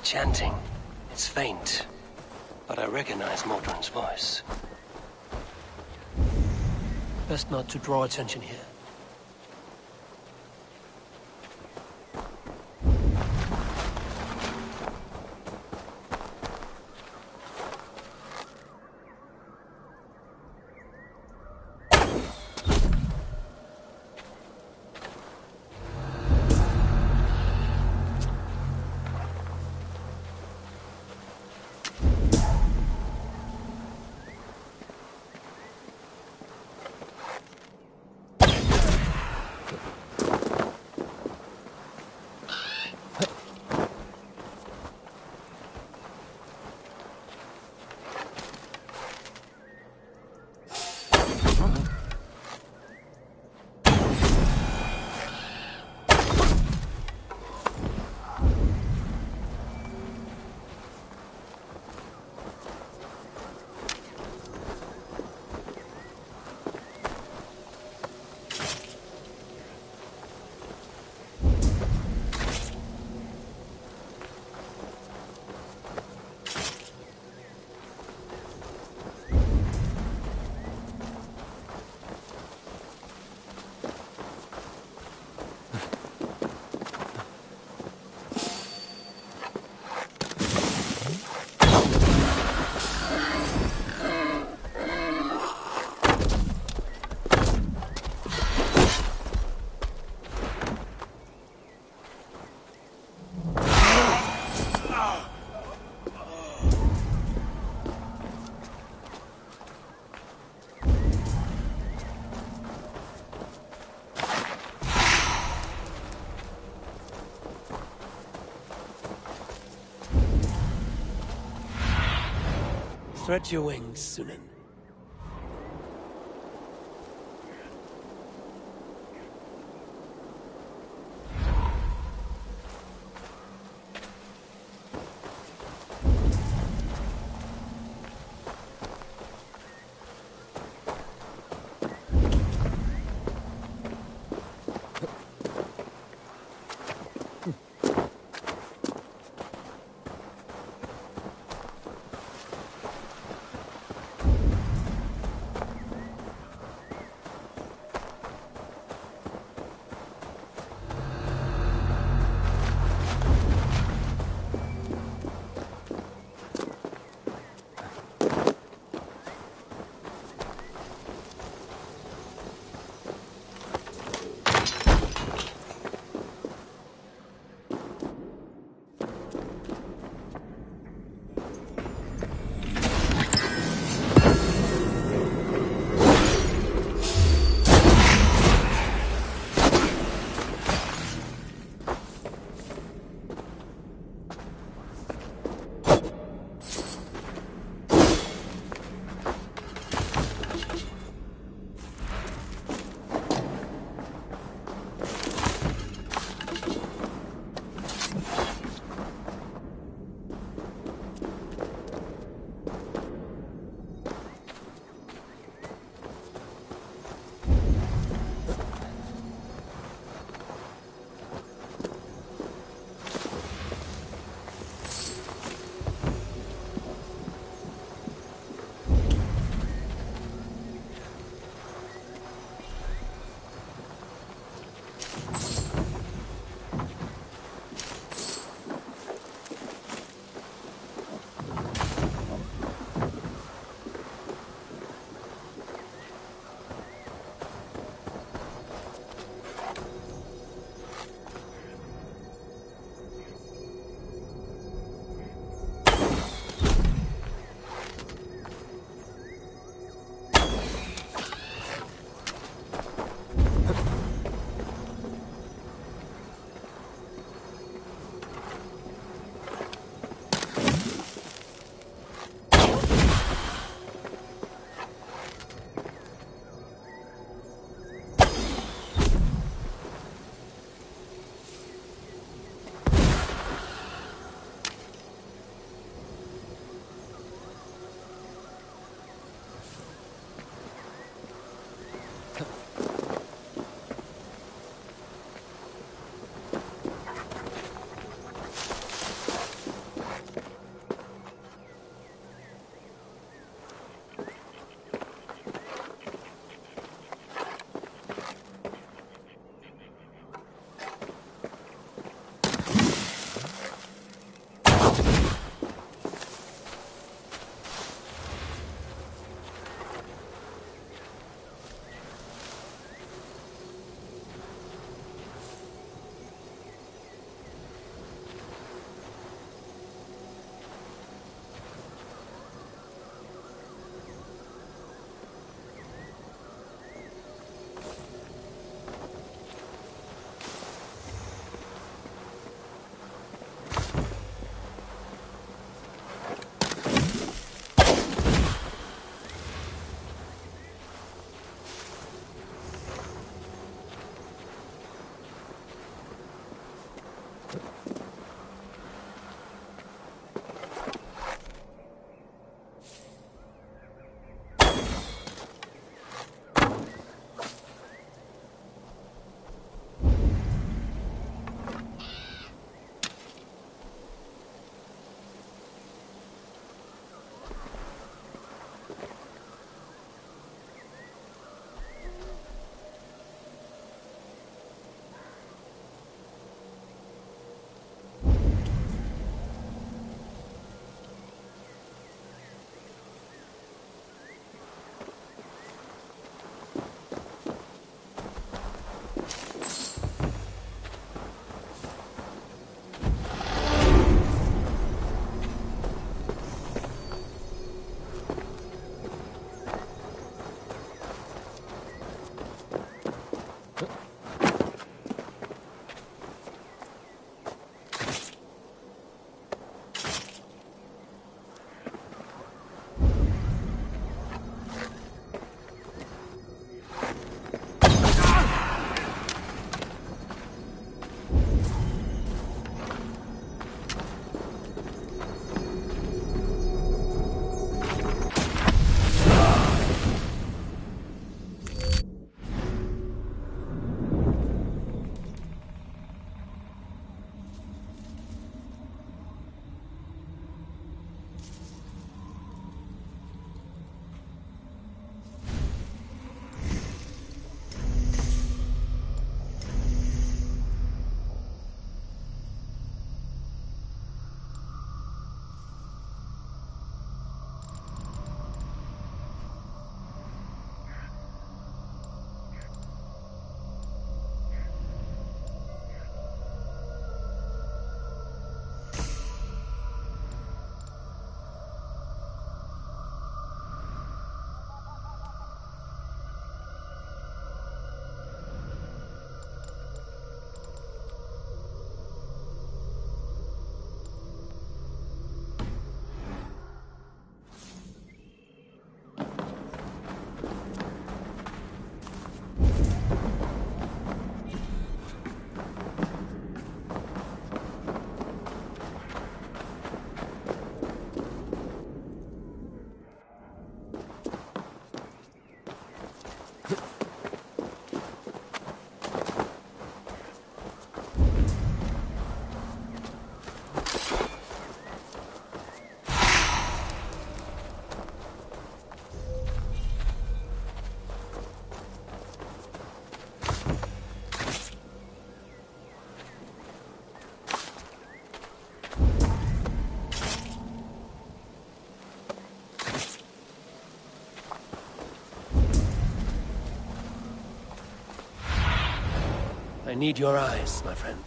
Chanting. It's faint, but I recognize Mordrin's voice. Best not to draw attention here. Spread your wings, Sunan. I need your eyes, my friend.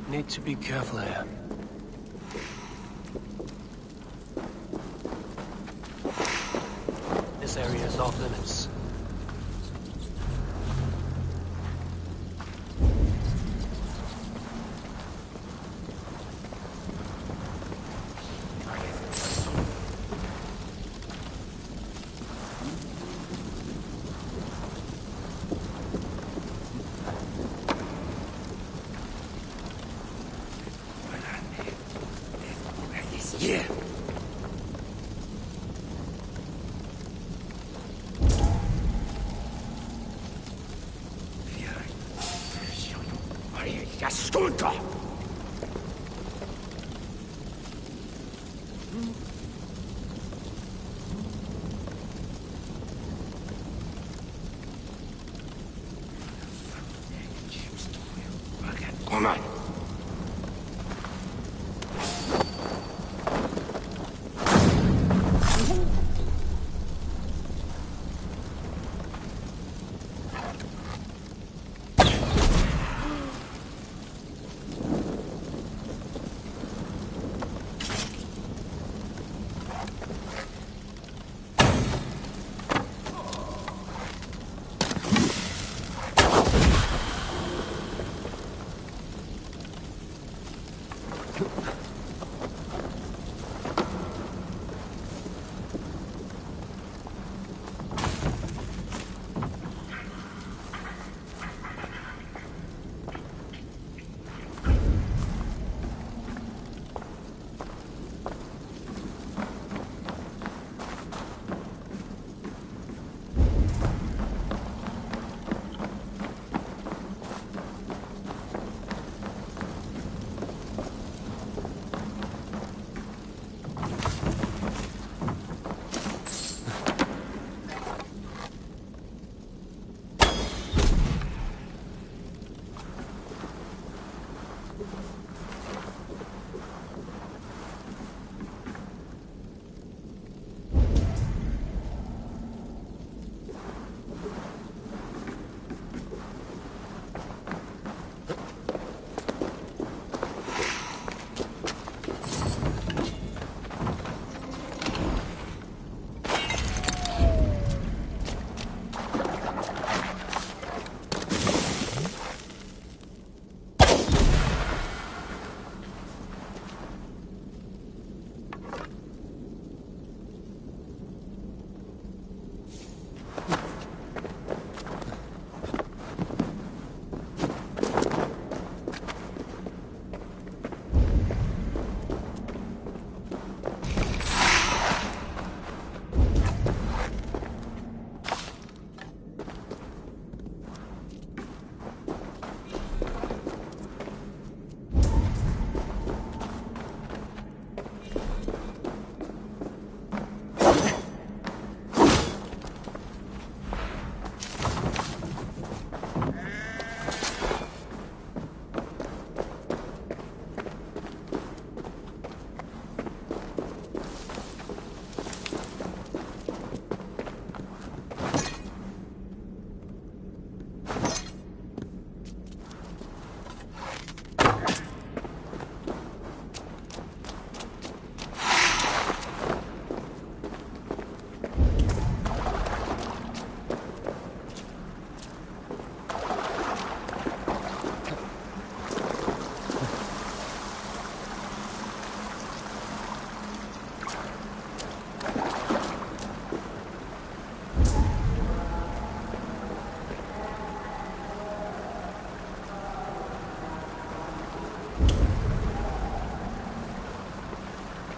Need to be careful here. This area is off limits. Stunta! Come on.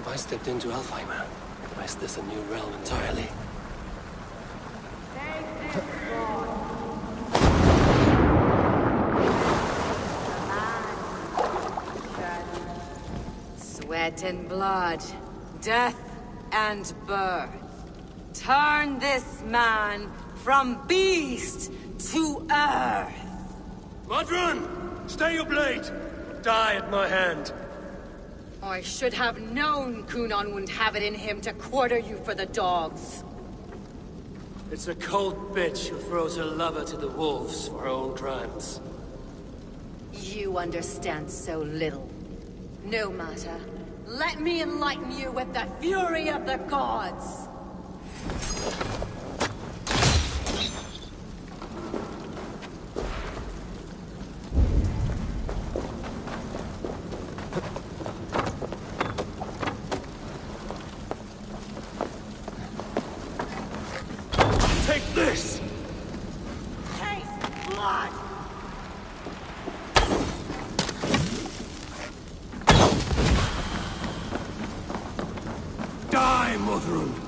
I stepped into Alfheim. Or is this a new realm entirely? Sweat and blood, death and birth. Turn this man from beast to earth. Modron! Stay your blade! Die at my hand! I should have known Gunnar wouldn't have it in him to quarter you for the dogs. It's a cold bitch who throws her lover to the wolves for her own crimes. You understand so little. No matter. Let me enlighten you with the fury of the gods! This! Taste blood! Die, Modron!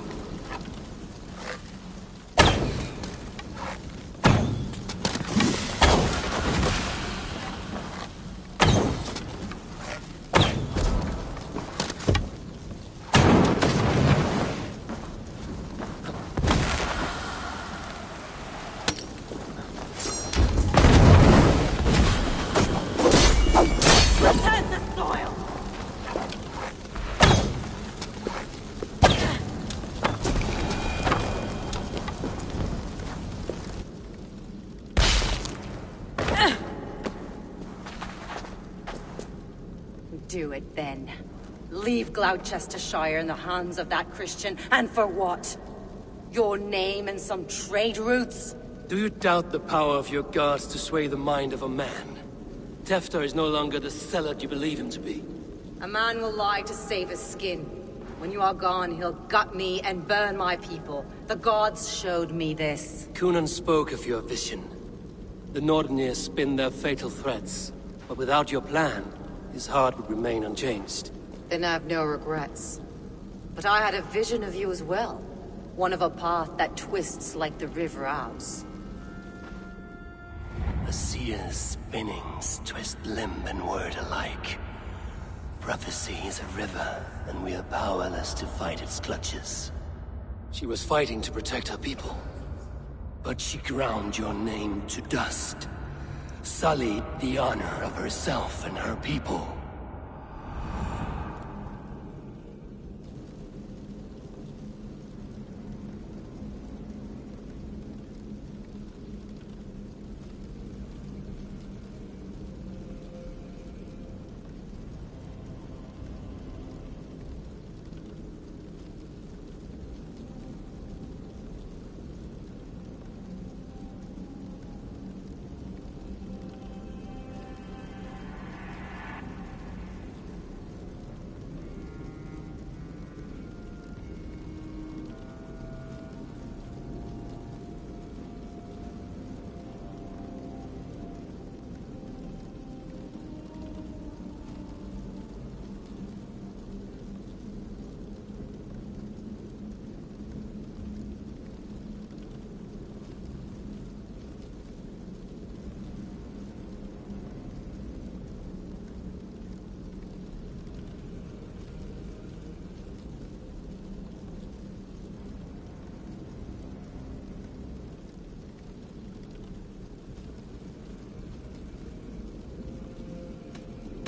Do it then. Leave Glowecestrescire in the hands of that Christian, and for what? Your name and some trade routes? Do you doubt the power of your gods to sway the mind of a man? Tefter is no longer the zealot you believe him to be. A man will lie to save his skin. When you are gone, he'll gut me and burn my people. The gods showed me this. Gunnar spoke of your vision. The Nordenir spin their fatal threats, but without your plan, his heart would remain unchanged. Then I have no regrets. But I had a vision of you as well. One of a path that twists like the river Ouse. A seer's spinnings twist limb and word alike. Prophecy is a river, and we are powerless to fight its clutches. She was fighting to protect her people, but she ground your name to dust, sullied the honor of herself and her people.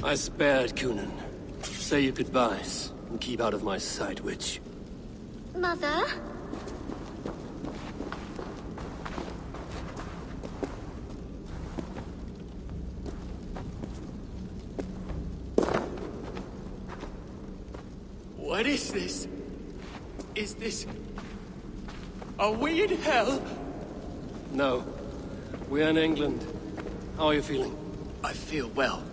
I spared Gunnar. Say your goodbyes, and keep out of my sight, witch. Mother? What is this? Is this... Are we in hell? No. We're in England. How are you feeling? I feel well.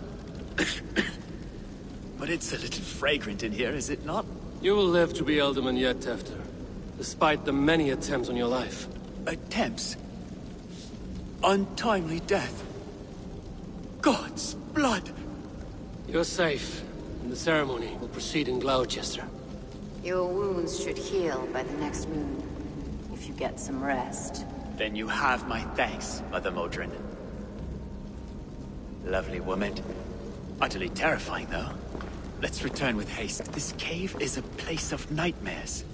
But it's a little fragrant in here, is it not? You will live to be Alderman yet, Tefter. Despite the many attempts on your life. Attempts? Untimely death? God's blood! You're safe, and the ceremony will proceed in Gloucester. Your wounds should heal by the next moon, if you get some rest. Then you have my thanks, Mother Modron. Lovely woman. Utterly terrifying, though. Let's return with haste. This cave is a place of nightmares.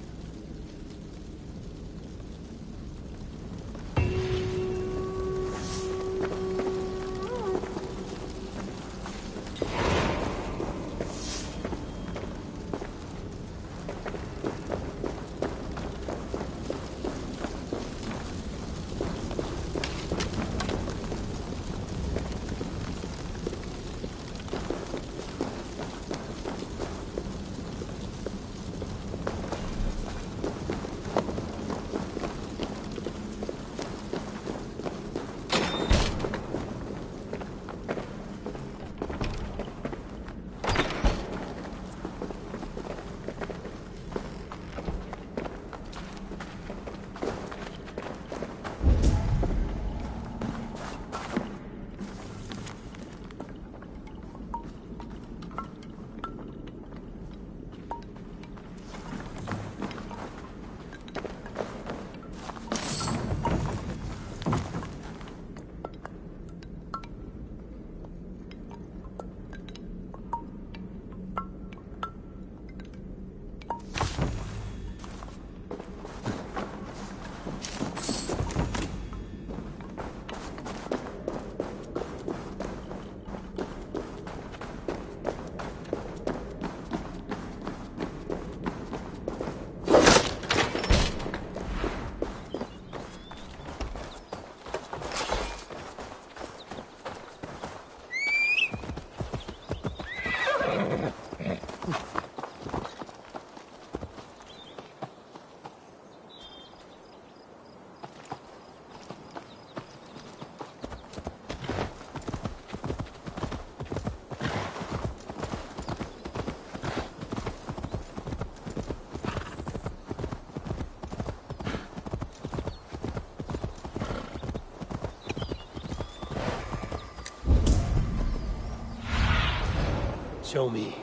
Show me.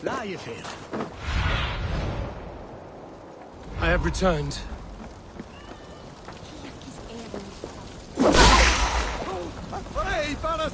Now you feel. I have returned. Hey, Banas!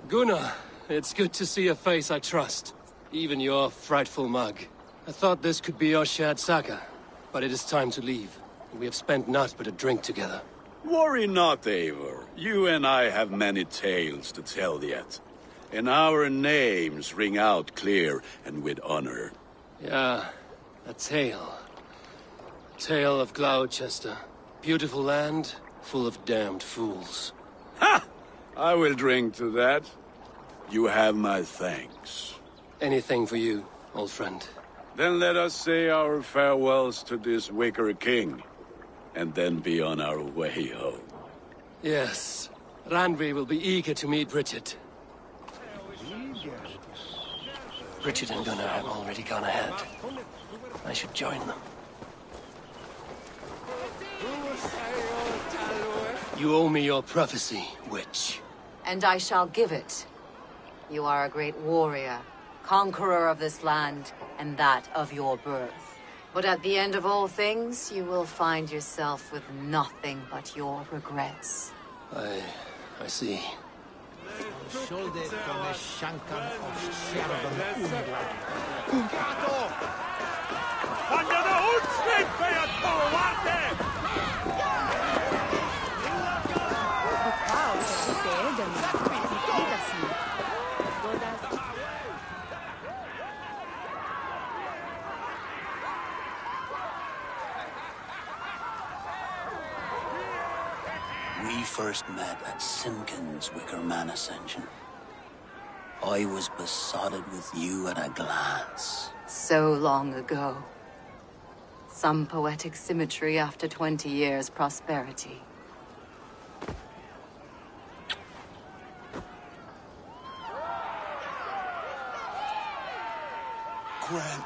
Gunnar, it's good to see a face I trust. Even your frightful mug. I thought this could be our shared saga, but it is time to leave. We have spent naught but a drink together. Worry not, Eivor. You and I have many tales to tell yet. And our names ring out clear and with honor. Yeah, a tale. A tale of Glowecester. Beautiful land, full of damned fools. Ha! I will drink to that. You have my thanks. Anything for you, old friend. Then let us say our farewells to this Wicker king, and then be on our way home. Yes, Randvi will be eager to meet Bridget. Bridget and Gunnar have already gone ahead. I should join them. You owe me your prophecy, witch. And I shall give it. You are a great warrior, conqueror of this land, and that of your birth. But at the end of all things, you will find yourself with nothing but your regrets. I see. We first met at Simpkins' Wicker Man Ascension. I was besotted with you at a glance. So long ago. Some poetic symmetry after 20 years' prosperity.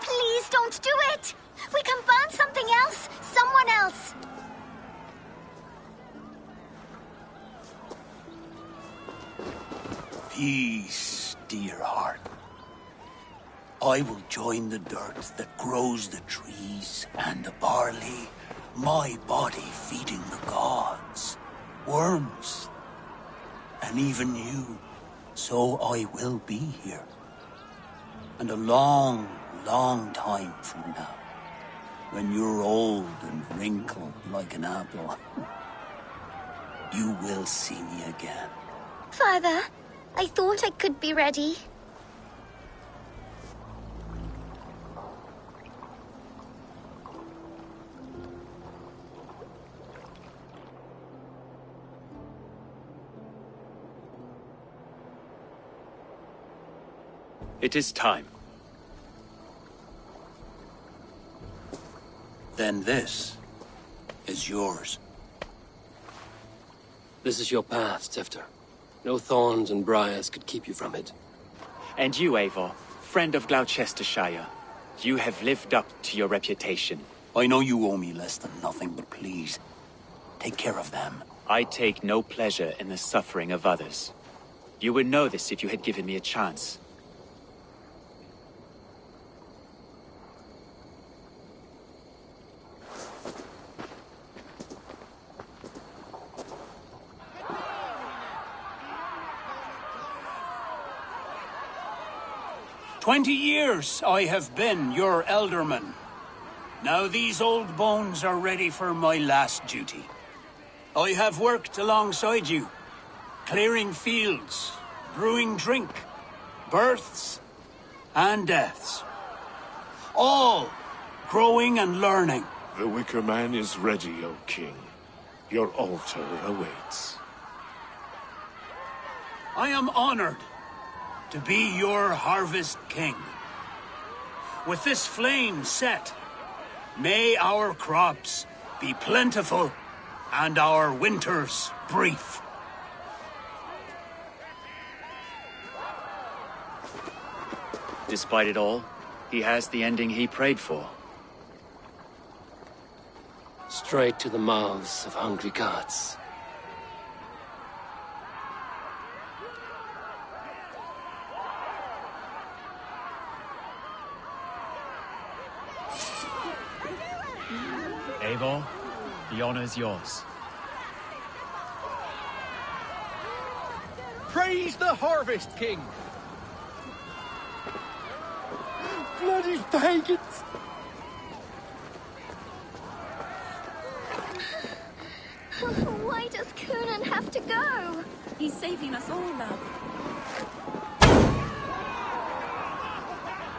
Please don't do it! We can find something else! Someone else! Peace, dear heart. I will join the dirt that grows the trees and the barley, my body feeding the gods, worms, and even you. So I will be here. And a long, long time from now, when you're old and wrinkled like an apple, you will see me again. Father, I thought I could be ready. It is time. Then this is yours. This is your path, Tifter. No thorns and briars could keep you from it. And you, Eivor, friend of Glowecestrescire, you have lived up to your reputation. I know you owe me less than nothing, but please, take care of them. I take no pleasure in the suffering of others. You would know this if you had given me a chance. "20 years I have been your elderman. Now these old bones are ready for my last duty. I have worked alongside you, clearing fields, brewing drink, births and deaths. All growing and learning. The Wicker Man is ready, O King. Your altar awaits. I am honored to be your harvest king. With this flame set, may our crops be plentiful and our winters brief. Despite it all, he has the ending he prayed for. Straight to the mouths of hungry gods. Eivor, the honor is yours. Praise the Harvest King! Bloody pagans! Why does Gunnar have to go? He's saving us all, love.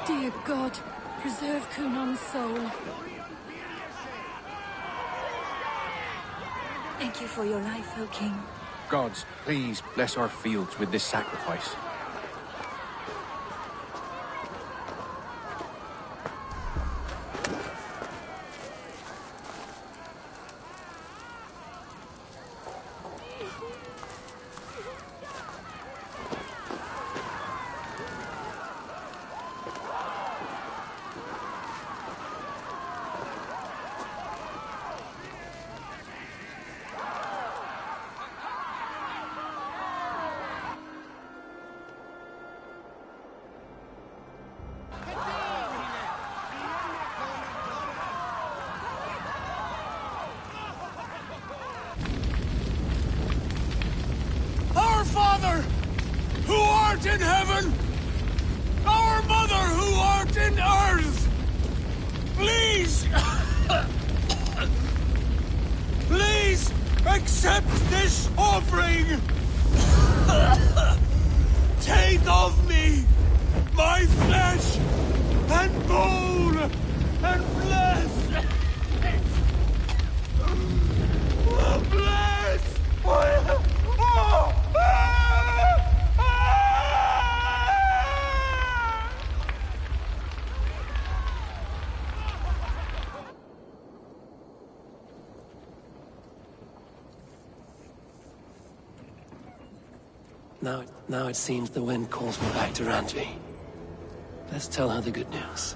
Dear God, preserve Gunnar's soul. Thank you for your life, O King. Gods, please bless our fields with this sacrifice. Our Father, who art in heaven, our Mother, who art in earth, please, please accept this offering. Take of me my flesh and bone and bless. Bless. Now it seems the wind calls me back to Randvi. Let's tell her the good news.